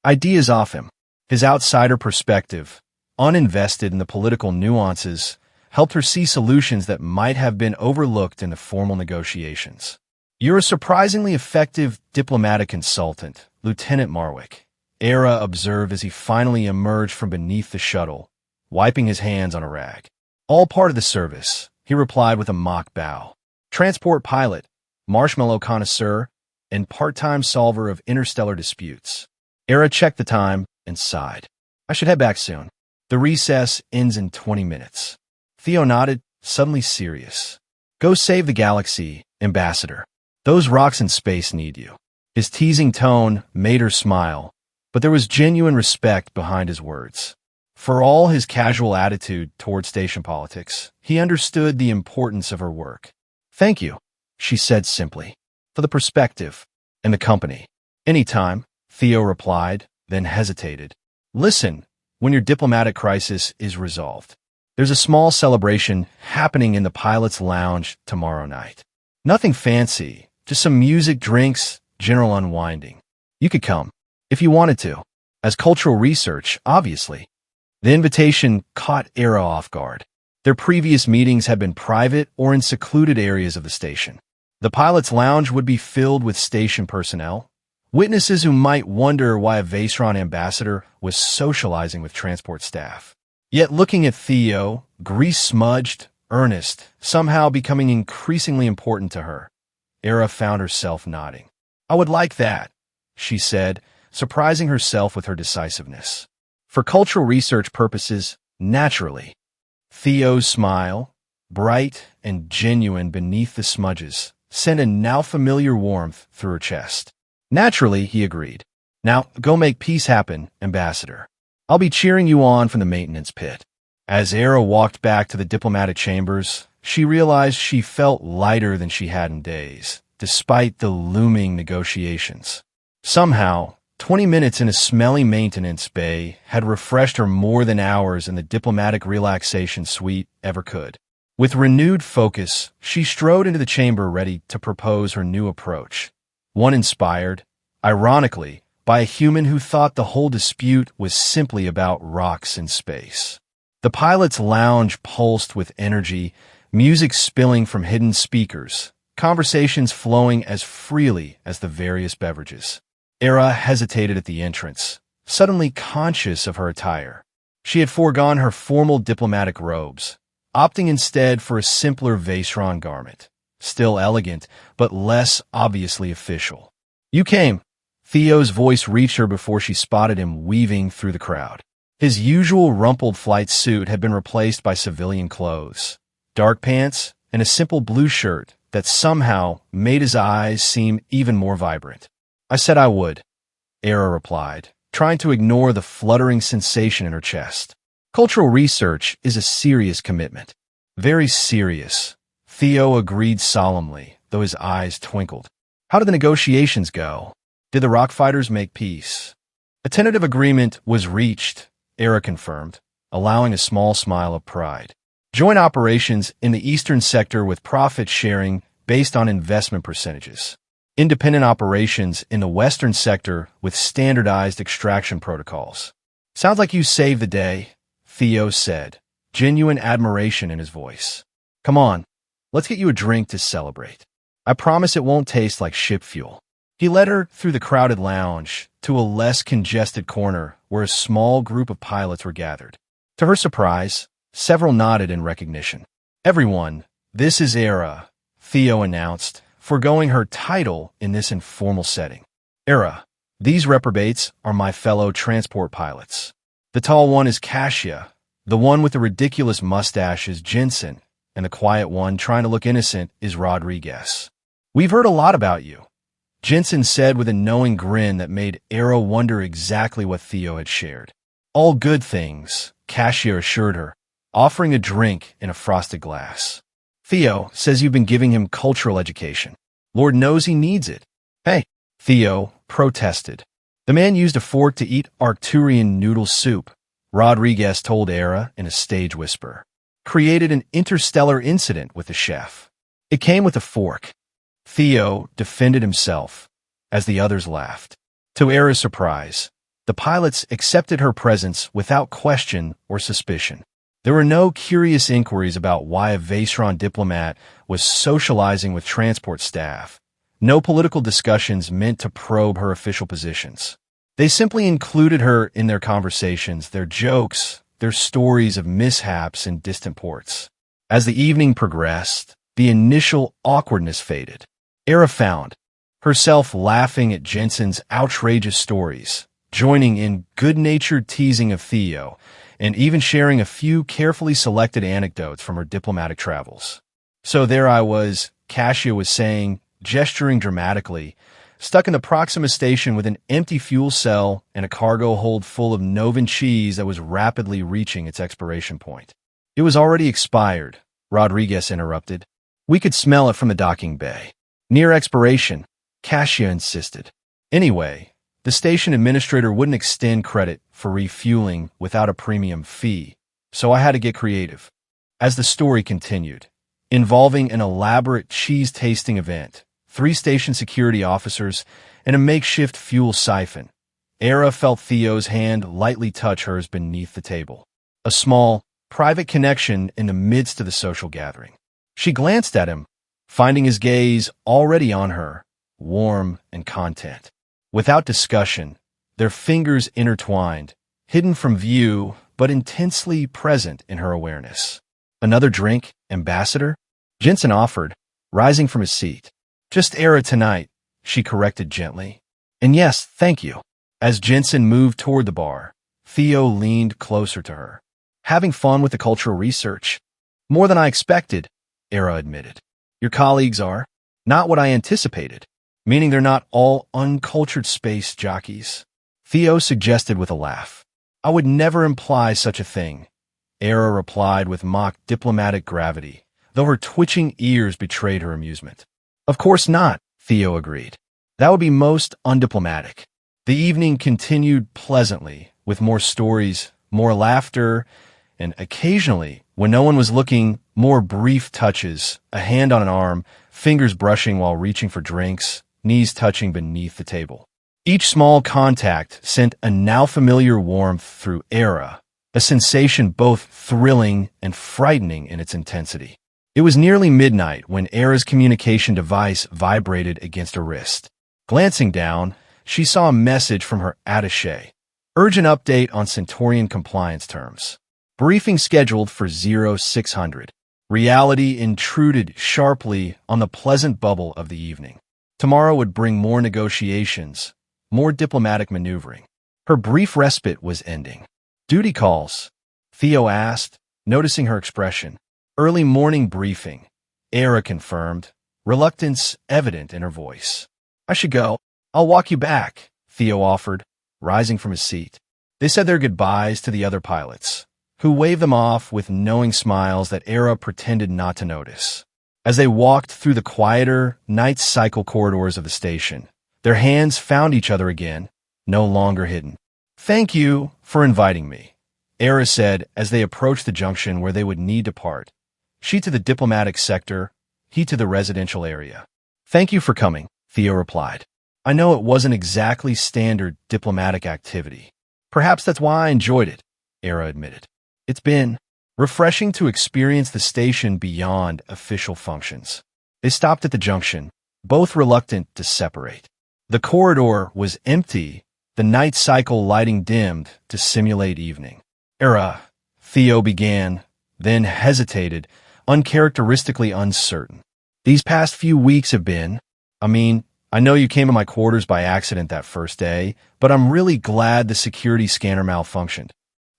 ideas off him. His outsider perspective, uninvested in the political nuances, helped her see solutions that might have been overlooked in the formal negotiations. You're a surprisingly effective diplomatic consultant, Lieutenant Marwick, Era observed as he finally emerged from beneath the shuttle, wiping his hands on a rag. All part of the service, he replied with a mock bow. Transport pilot, marshmallow connoisseur, and part-time solver of interstellar disputes. Era checked the time and sighed. I should head back soon. The recess ends in 20 minutes. Theo nodded, suddenly serious. Go save the galaxy, Ambassador. Those rocks in space need you. His teasing tone made her smile, but there was genuine respect behind his words. For all his casual attitude toward station politics, he understood the importance of her work. Thank you, she said simply, for the perspective and the company. Anytime, Theo replied, then hesitated. Listen, when your diplomatic crisis is resolved. There's a small celebration happening in the pilot's lounge tomorrow night. Nothing fancy, just some music, drinks, general unwinding. You could come, if you wanted to, as cultural research, obviously. The invitation caught Era off guard. Their previous meetings had been private or in secluded areas of the station. The pilot's lounge would be filled with station personnel, witnesses who might wonder why a Vaceron ambassador was socializing with transport staff. Yet looking at Theo, grease-smudged, earnest, somehow becoming increasingly important to her, Era found herself nodding. I would like that, she said, surprising herself with her decisiveness. For cultural research purposes, naturally. Theo's smile, bright and genuine beneath the smudges, sent a now familiar warmth through her chest. Naturally, he agreed. Now, go make peace happen, Ambassador. I'll be cheering you on from the maintenance pit. As Era walked back to the diplomatic chambers, she realized she felt lighter than she had in days, despite the looming negotiations. Somehow, 20 minutes in a smelly maintenance bay had refreshed her more than hours in the diplomatic relaxation suite ever could. With renewed focus, she strode into the chamber ready to propose her new approach, one inspired, ironically, by a human who thought the whole dispute was simply about rocks in space. The pilot's lounge pulsed with energy, music spilling from hidden speakers, conversations flowing as freely as the various beverages. Era hesitated at the entrance, suddenly conscious of her attire. She had foregone her formal diplomatic robes, opting instead for a simpler Vacheron garment, still elegant, but less obviously official. "You came." Theo's voice reached her before she spotted him weaving through the crowd. His usual rumpled flight suit had been replaced by civilian clothes, dark pants, and a simple blue shirt that somehow made his eyes seem even more vibrant. "I said I would," Era replied, trying to ignore the fluttering sensation in her chest. "Cultural research is a serious commitment." "Very serious," Theo agreed solemnly, though his eyes twinkled. "How did the negotiations go? Did the rock fighters make peace?" "A tentative agreement was reached," Era confirmed, allowing a small smile of pride. "Joint operations in the eastern sector with profit sharing based on investment percentages. Independent operations in the western sector with standardized extraction protocols." "Sounds like you saved the day," Theo said, genuine admiration in his voice. "Come on, let's get you a drink to celebrate. I promise it won't taste like ship fuel." He led her through the crowded lounge to a less congested corner where a small group of pilots were gathered. To her surprise, several nodded in recognition. "Everyone, this is Era," Theo announced, foregoing her title in this informal setting. "Era, these reprobates are my fellow transport pilots. The tall one is Cassia, the one with the ridiculous mustache is Jensen, and the quiet one trying to look innocent is Rodriguez. We've heard a lot about you," Jensen said with a knowing grin that made Era wonder exactly what Theo had shared. "All good things," Cassia assured her, offering a drink in a frosted glass. "Theo says you've been giving him cultural education. Lord knows he needs it." "Hey," Theo protested. "The man used a fork to eat Arcturian noodle soup," Rodriguez told Era in a stage whisper. "Created an interstellar incident with the chef. It came with a fork." Theo defended himself, as the others laughed. To Era's surprise, the pilots accepted her presence without question or suspicion. There were no curious inquiries about why a Vacheron diplomat was socializing with transport staff, no political discussions meant to probe her official positions. They simply included her in their conversations, their jokes, their stories of mishaps in distant ports. As the evening progressed, the initial awkwardness faded. Era found herself laughing at Jensen's outrageous stories, joining in good-natured teasing of Theo, and even sharing a few carefully selected anecdotes from her diplomatic travels. "So there I was," Cassia was saying, gesturing dramatically, stuck in the Proxima station with an empty fuel cell and a cargo hold full of Novan cheese that was rapidly reaching its expiration point. "It was already expired," Rodriguez interrupted. "We could smell it from the docking bay." "Near expiration," Cassia insisted. Anyway, the station administrator wouldn't extend credit for refueling without a premium fee, so I had to get creative. As the story continued, involving an elaborate cheese-tasting event, 3 station security officers, and a makeshift fuel siphon, Era felt Theo's hand lightly touch hers beneath the table. A small, private connection in the midst of the social gathering. She glanced at him, finding his gaze already on her, warm and content. Without discussion, their fingers intertwined, hidden from view but intensely present in her awareness. "Another drink, Ambassador?" Jensen offered, rising from his seat. "Just Era tonight," she corrected gently. "And yes, thank you." As Jensen moved toward the bar, Theo leaned closer to her. "Having fun with the cultural research?" "More than I expected," Era admitted. "Your colleagues are?" "Not what I anticipated." "Meaning they're not all uncultured space jockeys?" Theo suggested with a laugh. I would never imply such a thing, Era replied with mock diplomatic gravity, though her twitching ears betrayed her amusement. Of course not, Theo agreed. That would be most undiplomatic. The evening continued pleasantly, with more stories, more laughter, and occasionally, when no one was looking, more brief touches, a hand on an arm, fingers brushing while reaching for drinks, knees touching beneath the table. Each small contact sent a now familiar warmth through Era, a sensation both thrilling and frightening in its intensity. It was nearly midnight when Era's communication device vibrated against her wrist. Glancing down, she saw a message from her attaché. Urgent update on Centaurian compliance terms. Briefing scheduled for 0600. Reality intruded sharply on the pleasant bubble of the evening. Tomorrow would bring more negotiations, more diplomatic maneuvering. Her brief respite was ending. Duty calls? Theo asked, noticing her expression. Early morning briefing, Era confirmed, reluctance evident in her voice. I should go. I'll walk you back, Theo offered, rising from his seat. They said their goodbyes to the other pilots, who waved them off with knowing smiles that Era pretended not to notice. As they walked through the quieter, night cycle corridors of the station, their hands found each other again, no longer hidden. Thank you for inviting me, Era said as they approached the junction where they would need to part. She to the diplomatic sector, he to the residential area. Thank you for coming, Theo replied. I know it wasn't exactly standard diplomatic activity. Perhaps that's why I enjoyed it, Era admitted. It's been refreshing to experience the station beyond official functions. They stopped at the junction, both reluctant to separate. The corridor was empty, the night cycle lighting dimmed to simulate evening. Era, Theo began, then hesitated, uncharacteristically uncertain. These past few weeks have been, I know you came to my quarters by accident that first day, but I'm really glad the security scanner malfunctioned.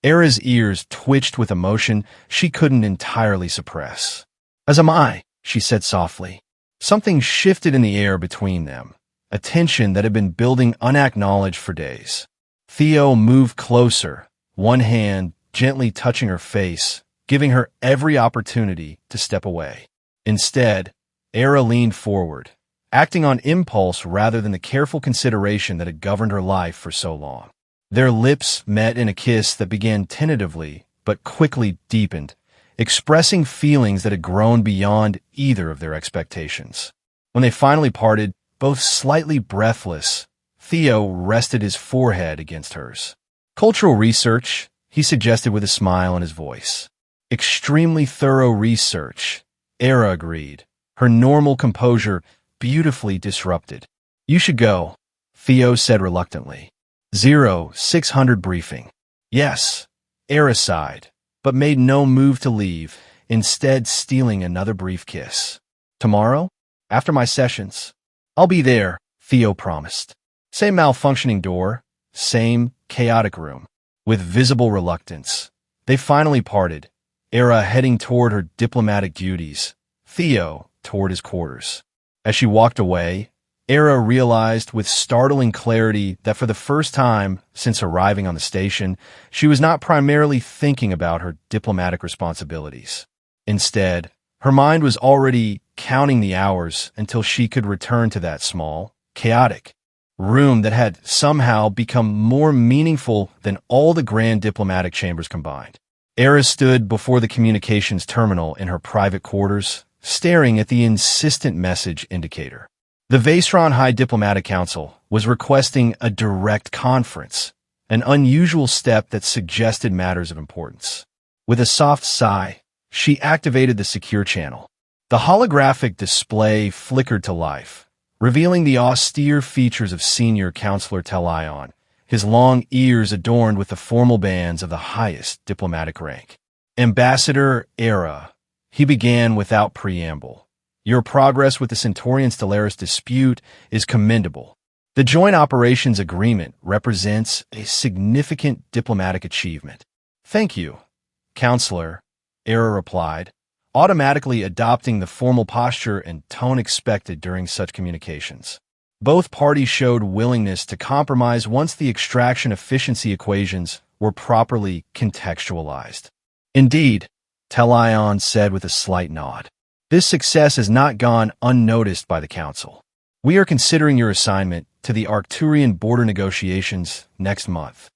Era's ears twitched with emotion she couldn't entirely suppress. As am I, she said softly. Something shifted in the air between them, a tension that had been building unacknowledged for days. Theo moved closer, one hand gently touching her face, giving her every opportunity to step away. Instead, Era leaned forward, acting on impulse rather than the careful consideration that had governed her life for so long. Their lips met in a kiss that began tentatively but quickly deepened, expressing feelings that had grown beyond either of their expectations. When they finally parted, both slightly breathless, Theo rested his forehead against hers. Cultural research, he suggested with a smile in his voice. Extremely thorough research, Era agreed, her normal composure beautifully disrupted. You should go, Theo said reluctantly. 0600 briefing. Yes, Era sighed, but made no move to leave, instead stealing another brief kiss. Tomorrow, after my sessions, I'll be there, Theo promised. Same malfunctioning door, same chaotic room. With visible reluctance, they finally parted, Era heading toward her diplomatic duties, Theo toward his quarters. As she walked away, Era realized with startling clarity that for the first time since arriving on the station, she was not primarily thinking about her diplomatic responsibilities. Instead, her mind was already counting the hours until she could return to that small, chaotic room that had somehow become more meaningful than all the grand diplomatic chambers combined. Era stood before the communications terminal in her private quarters, staring at the insistent message indicator. The Vaceron High Diplomatic Council was requesting a direct conference, an unusual step that suggested matters of importance. With a soft sigh, she activated the secure channel. The holographic display flickered to life, revealing the austere features of Senior Counselor Telion, his long ears adorned with the formal bands of the highest diplomatic rank. Ambassador Era, he began without preamble. Your progress with the Centaurian-Stellaris dispute is commendable. The Joint Operations Agreement represents a significant diplomatic achievement. Thank you, Counselor, Era replied, automatically adopting the formal posture and tone expected during such communications. Both parties showed willingness to compromise once the extraction efficiency equations were properly contextualized. Indeed, Telion said with a slight nod. This success has not gone unnoticed by the Council. We are considering your assignment to the Arcturian border negotiations next month.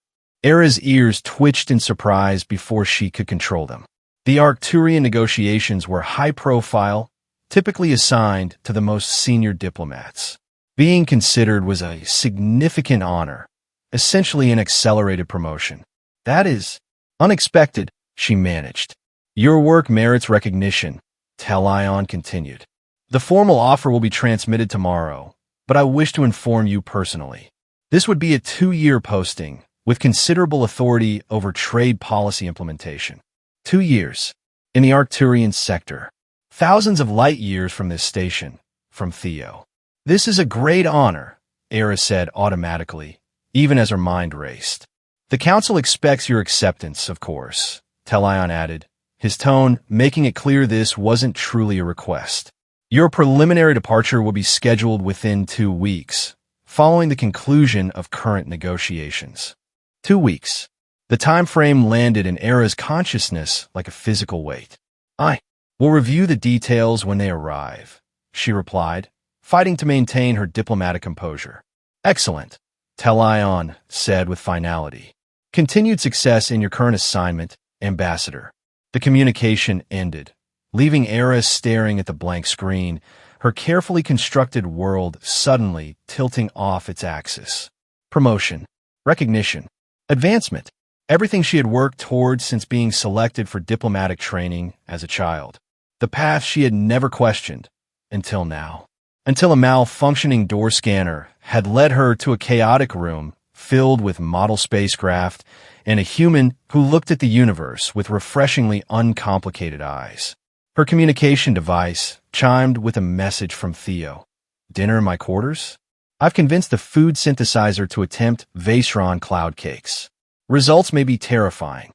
Era's ears twitched in surprise before she could control them. The Arcturian negotiations were high-profile, typically assigned to the most senior diplomats. Being considered was a significant honor, essentially an accelerated promotion. That is unexpected, she managed. Your work merits recognition, Telion continued. The formal offer will be transmitted tomorrow, but I wish to inform you personally. This would be a 2-year posting, with considerable authority over trade policy implementation. 2 years. In the Arcturian sector. Thousands of light years from this station, from Theo. This is a great honor, Era said automatically, even as her mind raced. The Council expects your acceptance, of course, Telion added, his tone making it clear this wasn't truly a request. Your preliminary departure will be scheduled within 2 weeks, following the conclusion of current negotiations. 2 weeks. The time frame landed in Era's consciousness like a physical weight. I will review the details when they arrive, she replied, fighting to maintain her diplomatic composure. Excellent, Telion said with finality. Continued success in your current assignment, Ambassador. The communication ended, leaving Era staring at the blank screen, her carefully constructed world suddenly tilting off its axis. Promotion, recognition, advancement. Everything she had worked towards since being selected for diplomatic training as a child. The path she had never questioned, until now. Until a malfunctioning door scanner had led her to a chaotic room filled with model spacecraft and a human who looked at the universe with refreshingly uncomplicated eyes. Her communication device chimed with a message from Theo. Dinner in my quarters? I've convinced the food synthesizer to attempt Vacheron cloud cakes. Results may be terrifying.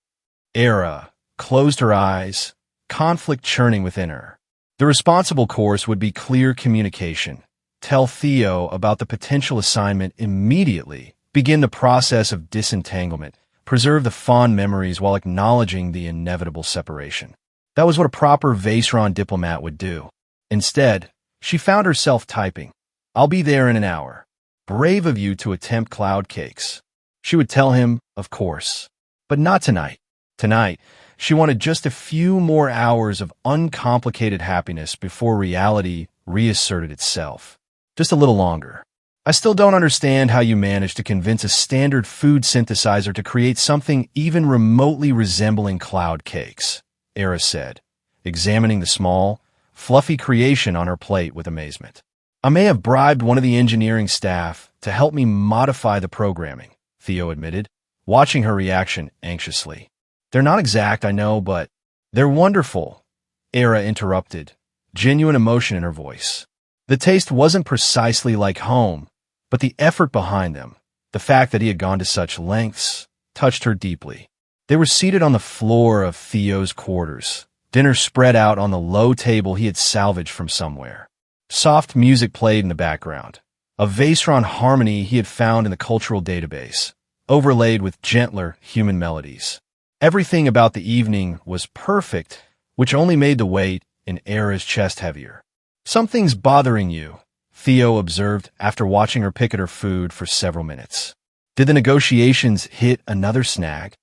Era closed her eyes, conflict churning within her. The responsible course would be clear communication. Tell Theo about the potential assignment immediately. Begin the process of disentanglement. Preserve the fond memories while acknowledging the inevitable separation. That was what a proper Vacheron diplomat would do. Instead, she found herself typing, I'll be there in an hour. Brave of you to attempt cloud cakes. She would tell him, of course. But not tonight. Tonight, she wanted just a few more hours of uncomplicated happiness before reality reasserted itself. Just a little longer. I still don't understand how you managed to convince a standard food synthesizer to create something even remotely resembling cloud cakes, Era said, examining the small, fluffy creation on her plate with amazement. I may have bribed one of the engineering staff to help me modify the programming, Theo admitted, watching her reaction anxiously. They're not exact, I know, but they're wonderful, Era interrupted, genuine emotion in her voice. The taste wasn't precisely like home, but the effort behind them, the fact that he had gone to such lengths, touched her deeply. They were seated on the floor of Theo's quarters, dinner spread out on the low table he had salvaged from somewhere. Soft music played in the background, a Vacheron harmony he had found in the cultural database, overlaid with gentler human melodies. Everything about the evening was perfect, which only made the weight in Era's chest heavier. Something's bothering you, Theo observed after watching her pick at her food for several minutes. Did the negotiations hit another snag?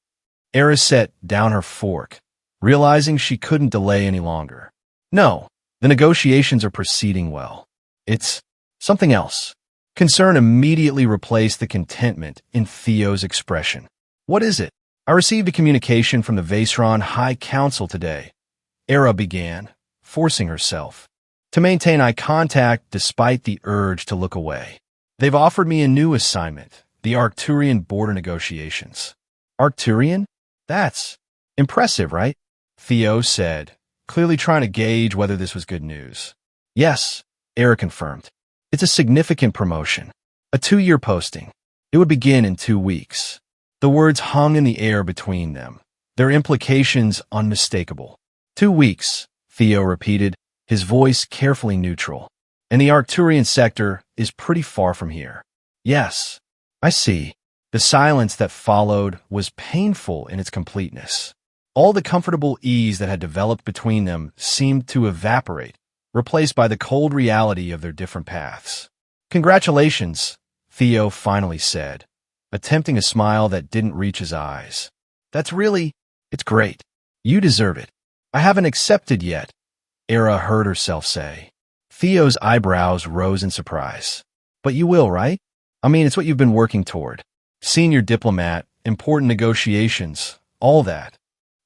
Era set down her fork, realizing she couldn't delay any longer. No, the negotiations are proceeding well. It's something else. Concern immediately replaced the contentment in Theo's expression. What is it? I received a communication from the Vacheron High Council today. Era began, forcing herself to maintain eye contact despite the urge to look away. They've offered me a new assignment, the Arcturian border negotiations. Arcturian? That's impressive, right? Theo said, clearly trying to gauge whether this was good news. Yes, Era confirmed. It's a significant promotion. A 2-year posting. It would begin in 2 weeks. The words hung in the air between them, their implications unmistakable. 2 weeks, Theo repeated, his voice carefully neutral. And the Arcturian sector is pretty far from here. Yes, I see. The silence that followed was painful in its completeness. All the comfortable ease that had developed between them seemed to evaporate, replaced by the cold reality of their different paths. Congratulations, Theo finally said, attempting a smile that didn't reach his eyes. It's great. You deserve it. I haven't accepted yet, Era heard herself say. Theo's eyebrows rose in surprise. But you will, right? I mean, it's what you've been working toward. Senior diplomat, important negotiations, all that.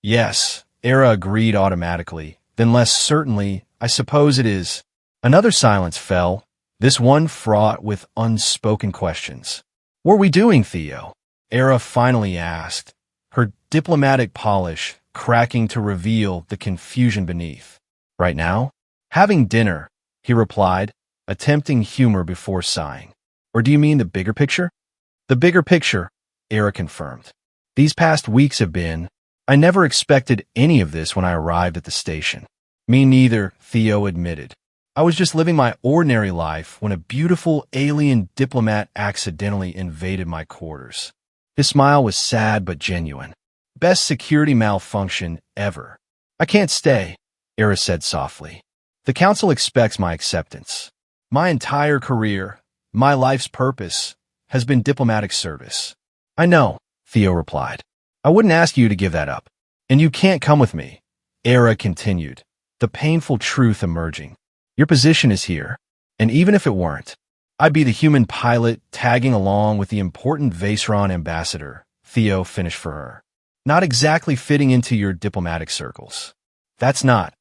Yes, Era agreed automatically. Then less certainly, I suppose it is. Another silence fell, this one fraught with unspoken questions. What are we doing, Theo? Era finally asked, her diplomatic polish cracking to reveal the confusion beneath. Right now? Having dinner, he replied, attempting humor before sighing. Or do you mean the bigger picture? The bigger picture, Era confirmed. These past weeks have been. I never expected any of this when I arrived at the station. Me neither, Theo admitted. I was just living my ordinary life when a beautiful alien diplomat accidentally invaded my quarters. His smile was sad but genuine. Best security malfunction ever. I can't stay, Era said softly. The council expects my acceptance. My entire career, my life's purpose, has been diplomatic service. I know, Theo replied. I wouldn't ask you to give that up. And you can't come with me, Era continued, the painful truth emerging. Your position is here, and even if it weren't, I'd be the human pilot tagging along with the important Vaseron ambassador, Theo finished for her. Not exactly fitting into your diplomatic circles. That's not.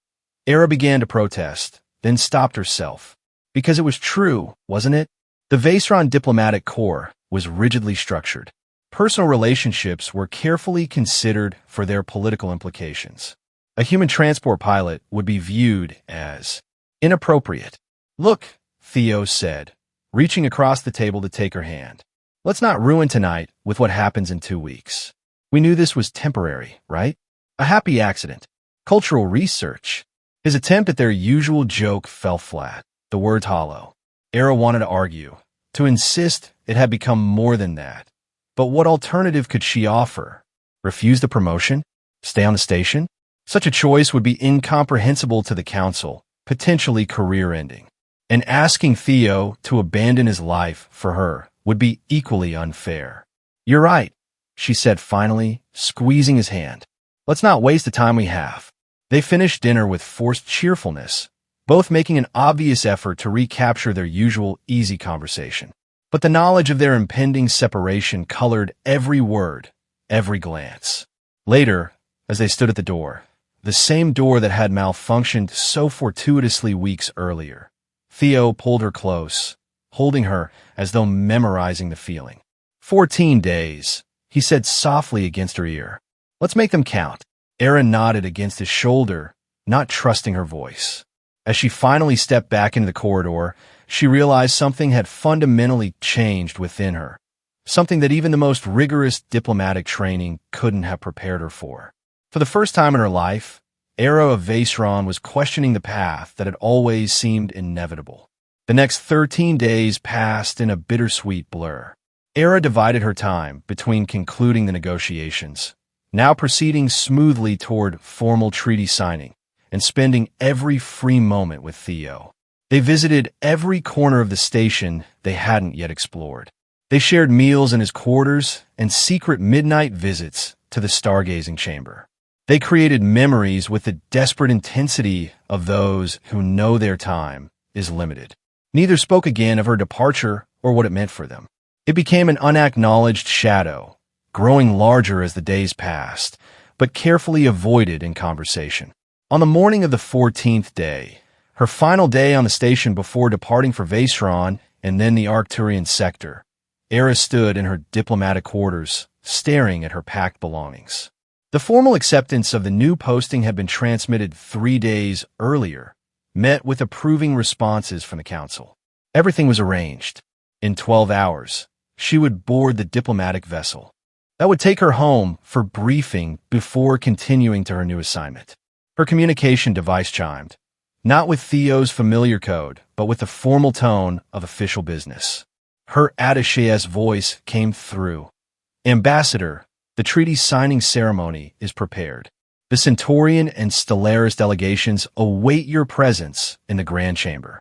Era began to protest, then stopped herself. Because it was true, wasn't it? The Vaseron diplomatic corps was rigidly structured. Personal relationships were carefully considered for their political implications. A human transport pilot would be viewed as inappropriate. Look, Theo said, reaching across the table to take her hand. Let's not ruin tonight with what happens in 2 weeks. We knew this was temporary, right? A happy accident. Cultural research. His attempt at their usual joke fell flat, the words hollow. Era wanted to argue, to insist it had become more than that. But what alternative could she offer? Refuse the promotion? Stay on the station? Such a choice would be incomprehensible to the council, potentially career-ending. And asking Theo to abandon his life for her would be equally unfair. You're right, she said finally, squeezing his hand. Let's not waste the time we have. They finished dinner with forced cheerfulness, both making an obvious effort to recapture their usual easy conversation. But the knowledge of their impending separation colored every word, every glance. Later, as they stood at the door, the same door that had malfunctioned so fortuitously weeks earlier, Theo pulled her close, holding her as though memorizing the feeling. 14 days, he said softly against her ear. Let's make them count. Era nodded against his shoulder, not trusting her voice. As she finally stepped back into the corridor, she realized something had fundamentally changed within her, something that even the most rigorous diplomatic training couldn't have prepared her for. For the first time in her life, Era of Vaseron was questioning the path that had always seemed inevitable. The next 13 days passed in a bittersweet blur. Era divided her time between concluding the negotiations, now proceeding smoothly toward formal treaty signing, and spending every free moment with Theo. They visited every corner of the station they hadn't yet explored. They shared meals in his quarters and secret midnight visits to the stargazing chamber. They created memories with the desperate intensity of those who know their time is limited. Neither spoke again of her departure or what it meant for them. It became an unacknowledged shadow, growing larger as the days passed, but carefully avoided in conversation. On the morning of the 14th day, her final day on the station before departing for Vaseron and then the Arcturian sector, Era stood in her diplomatic quarters, staring at her packed belongings. The formal acceptance of the new posting had been transmitted 3 days earlier, met with approving responses from the council. Everything was arranged. In 12 hours, she would board the diplomatic vessel. That would take her home for briefing before continuing to her new assignment. Her communication device chimed. not with Theo's familiar code, but with the formal tone of official business. Her attaché's voice came through. Ambassador, the treaty signing ceremony is prepared. The Centaurian and Stellaris delegations await your presence in the Grand Chamber.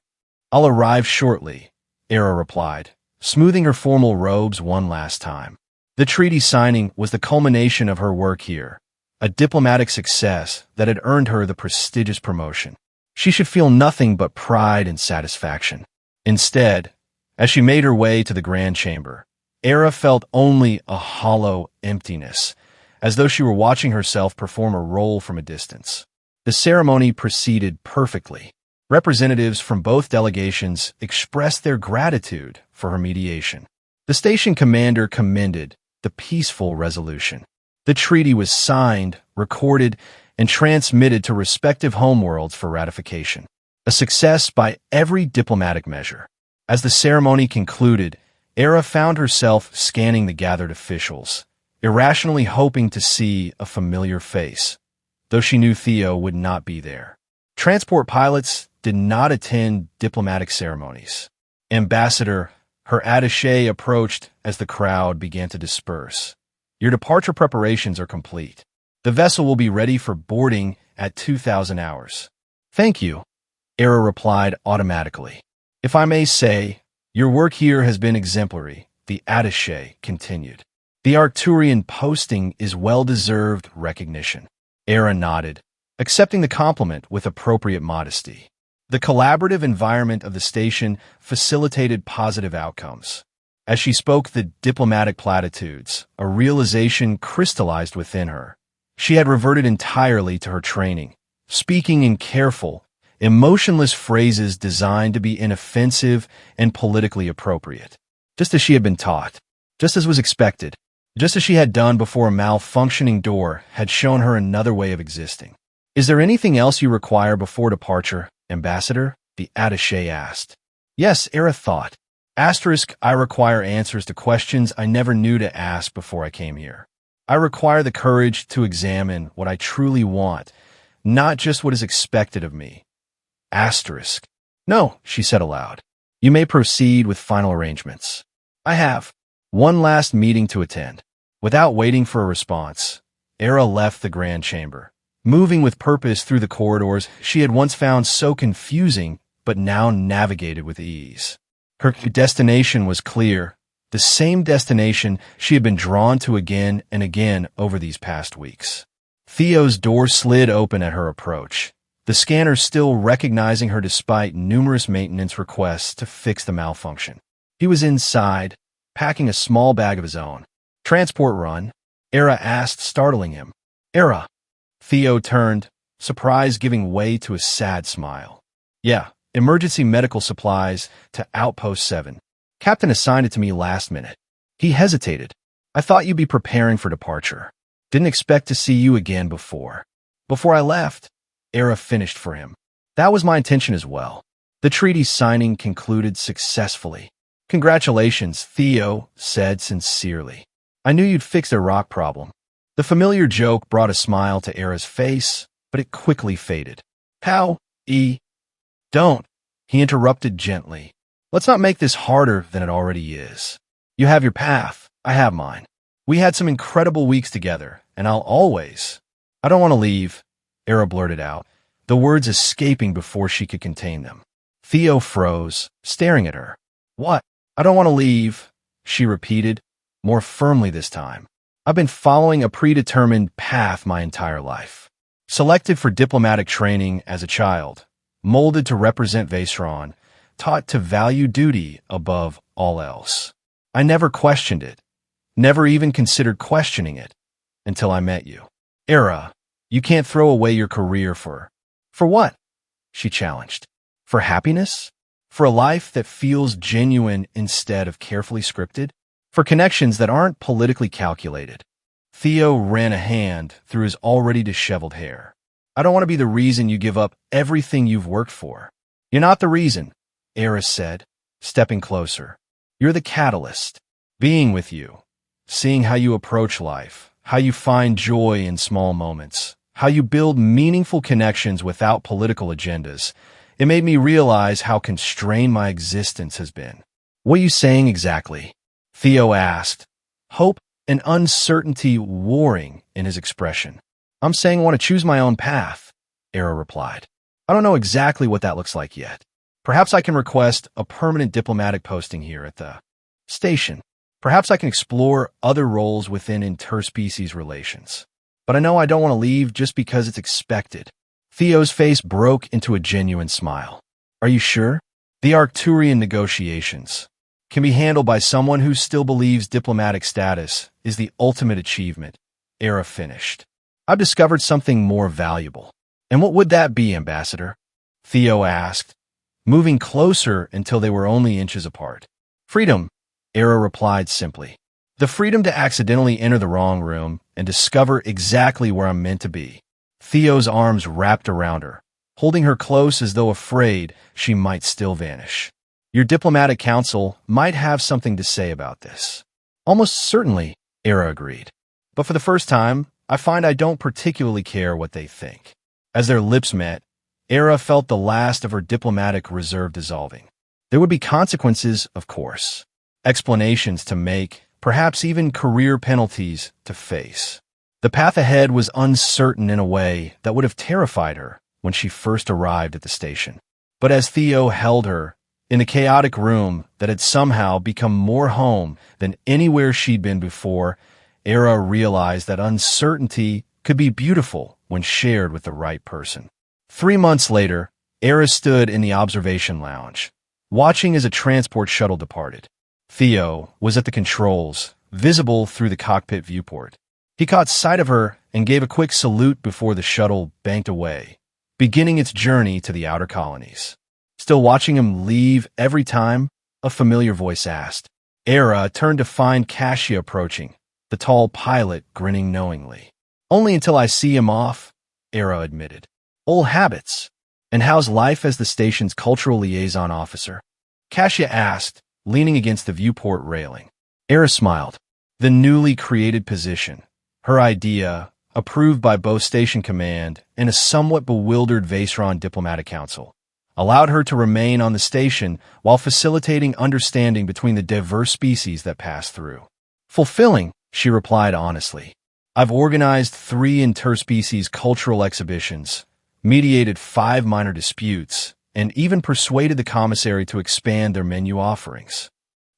I'll arrive shortly, Era replied, smoothing her formal robes one last time. The treaty signing was the culmination of her work here, a diplomatic success that had earned her the prestigious promotion. She should feel nothing but pride and satisfaction. Instead, as she made her way to the Grand Chamber, Era felt only a hollow emptiness, as though she were watching herself perform a role from a distance. The ceremony proceeded perfectly. Representatives from both delegations expressed their gratitude for her mediation. The station commander commended the peaceful resolution. The treaty was signed, recorded, and transmitted to respective homeworlds for ratification. A success by every diplomatic measure. As the ceremony concluded, Era found herself scanning the gathered officials, irrationally hoping to see a familiar face, though she knew Theo would not be there. Transport pilots did not attend diplomatic ceremonies. Ambassador, her attaché approached as the crowd began to disperse. Your departure preparations are complete. The vessel will be ready for boarding at 2000 hours. Thank you, Era replied automatically. If I may say, your work here has been exemplary, the attaché continued. The Arcturian posting is well-deserved recognition. Era nodded, accepting the compliment with appropriate modesty. The collaborative environment of the station facilitated positive outcomes. As she spoke the diplomatic platitudes, a realization crystallized within her. She had reverted entirely to her training, speaking in careful, emotionless phrases designed to be inoffensive and politically appropriate. Just as she had been taught, just as was expected, just as she had done before a malfunctioning door had shown her another way of existing. Is there anything else you require before departure, Ambassador? The attaché asked. Yes, Era thought. I require answers to questions I never knew to ask before I came here. I require the courage to examine what I truly want, not just what is expected of me. No, she said aloud. You may proceed with final arrangements. I have one last meeting to attend. Without waiting for a response, Era left the Grand Chamber, moving with purpose through the corridors she had once found so confusing but now navigated with ease. Her destination was clear, the same destination she had been drawn to again and again over these past weeks. Theo's door slid open at her approach, the scanner still recognizing her despite numerous maintenance requests to fix the malfunction. He was inside, packing a small bag of his own. Transport run? Era asked, startling him. Era. Theo turned, surprise giving way to a sad smile. Yeah, emergency medical supplies to Outpost 7. Captain assigned it to me last minute. He hesitated. I thought you'd be preparing for departure. Didn't expect to see you again before. Before I left, Era finished for him. That was my intention as well. The treaty signing concluded successfully. Congratulations, Theo said sincerely. I knew you'd fix their rock problem. The familiar joke brought a smile to Era's face, but it quickly faded. How? Don't, he interrupted gently. Let's not make this harder than it already is. You have your path, I have mine. We had some incredible weeks together, and I'll always... I don't want to leave, Era blurted out, the words escaping before she could contain them. Theo froze, staring at her. What? I don't want to leave, she repeated, more firmly this time. I've been following a predetermined path my entire life. Selected for diplomatic training as a child, molded to represent Vaesron, taught to value duty above all else. I never questioned it, never even considered questioning it, until I met you. Era, you can't throw away your career for what? She challenged. For happiness? For a life that feels genuine instead of carefully scripted? For connections that aren't politically calculated? Theo ran a hand through his already disheveled hair. I don't want to be the reason you give up everything you've worked for. You're not the reason, Eris said, stepping closer. You're the catalyst. Being with you, seeing how you approach life, how you find joy in small moments, how you build meaningful connections without political agendas. It made me realize how constrained my existence has been. What are you saying exactly? Theo asked, hope and uncertainty warring in his expression. I'm saying I want to choose my own path, Era replied. I don't know exactly what that looks like yet. Perhaps I can request a permanent diplomatic posting here at the station. Perhaps I can explore other roles within interspecies relations. But I know I don't want to leave just because it's expected. Theo's face broke into a genuine smile. Are you sure? The Arcturian negotiations can be handled by someone who still believes diplomatic status is the ultimate achievement, Era finished. I've discovered something more valuable. And what would that be, Ambassador? Theo asked, moving closer until they were only inches apart. Freedom, Era replied simply. The freedom to accidentally enter the wrong room and discover exactly where I'm meant to be. Theo's arms wrapped around her, holding her close as though afraid she might still vanish. Your diplomatic council might have something to say about this. Almost certainly, Era agreed. But for the first time, I find I don't particularly care what they think. As their lips met, Era felt the last of her diplomatic reserve dissolving. There would be consequences, of course. Explanations to make, perhaps even career penalties to face. The path ahead was uncertain in a way that would have terrified her when she first arrived at the station. But as Theo held her, in the chaotic room that had somehow become more home than anywhere she'd been before, Era realized that uncertainty could be beautiful when shared with the right person. 3 months later, Era stood in the observation lounge, watching as a transport shuttle departed. Theo was at the controls, visible through the cockpit viewport. He caught sight of her and gave a quick salute before the shuttle banked away, beginning its journey to the outer colonies. Still watching him leave every time, a familiar voice asked. Era turned to find Cassia approaching, the tall pilot grinning knowingly. Only until I see him off, Era admitted. Old habits. And how's life as the station's cultural liaison officer? Cassia asked, leaning against the viewport railing. Era smiled. The newly created position, her idea, approved by both Station Command and a somewhat bewildered Vaceron Diplomatic Council, allowed her to remain on the station while facilitating understanding between the diverse species that passed through. Fulfilling, she replied honestly. I've organized 3 interspecies cultural exhibitions, mediated 5 minor disputes, and even persuaded the commissary to expand their menu offerings.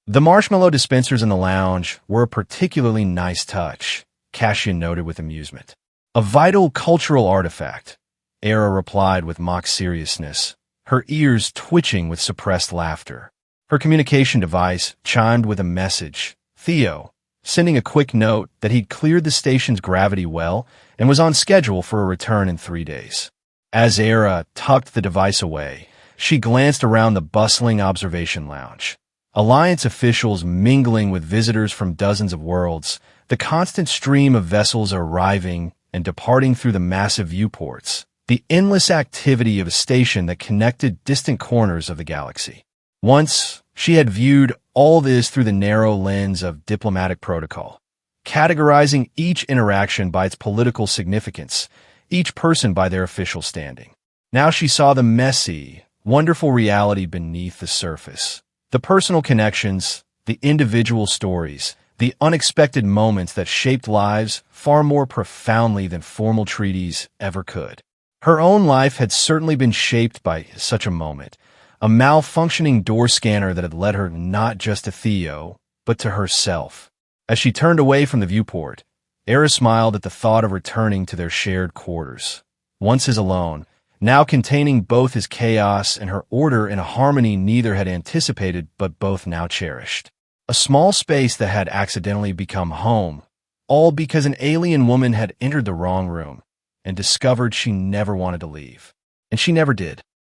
The marshmallow dispensers in the lounge were a particularly nice touch, Cassia noted with amusement. A vital cultural artifact, Era replied with mock seriousness, her ears twitching with suppressed laughter. Her communication device chimed with a message, Theo, sending a quick note that he'd cleared the station's gravity well and was on schedule for a return in 3 days. As Era tucked the device away, she glanced around the bustling observation lounge. Alliance officials mingling with visitors from dozens of worlds, the constant stream of vessels arriving and departing through the massive viewports, the endless activity of a station that connected distant corners of the galaxy. Once, she had viewed all this through the narrow lens of diplomatic protocol, categorizing each interaction by its political significance, each person by their official standing. Now she saw the messy, wonderful reality beneath the surface. The personal connections, the individual stories, the unexpected moments that shaped lives far more profoundly than formal treaties ever could. Her own life had certainly been shaped by such a moment, a malfunctioning door scanner that had led her not just to Theo, but to herself. As she turned away from the viewport, Era smiled at the thought of returning to their shared quarters. Once his alone, now containing both his chaos and her order in a harmony neither had anticipated but both now cherished. A small space that had accidentally become home, all because an alien woman had entered the wrong room and discovered she never wanted to leave. And she never did.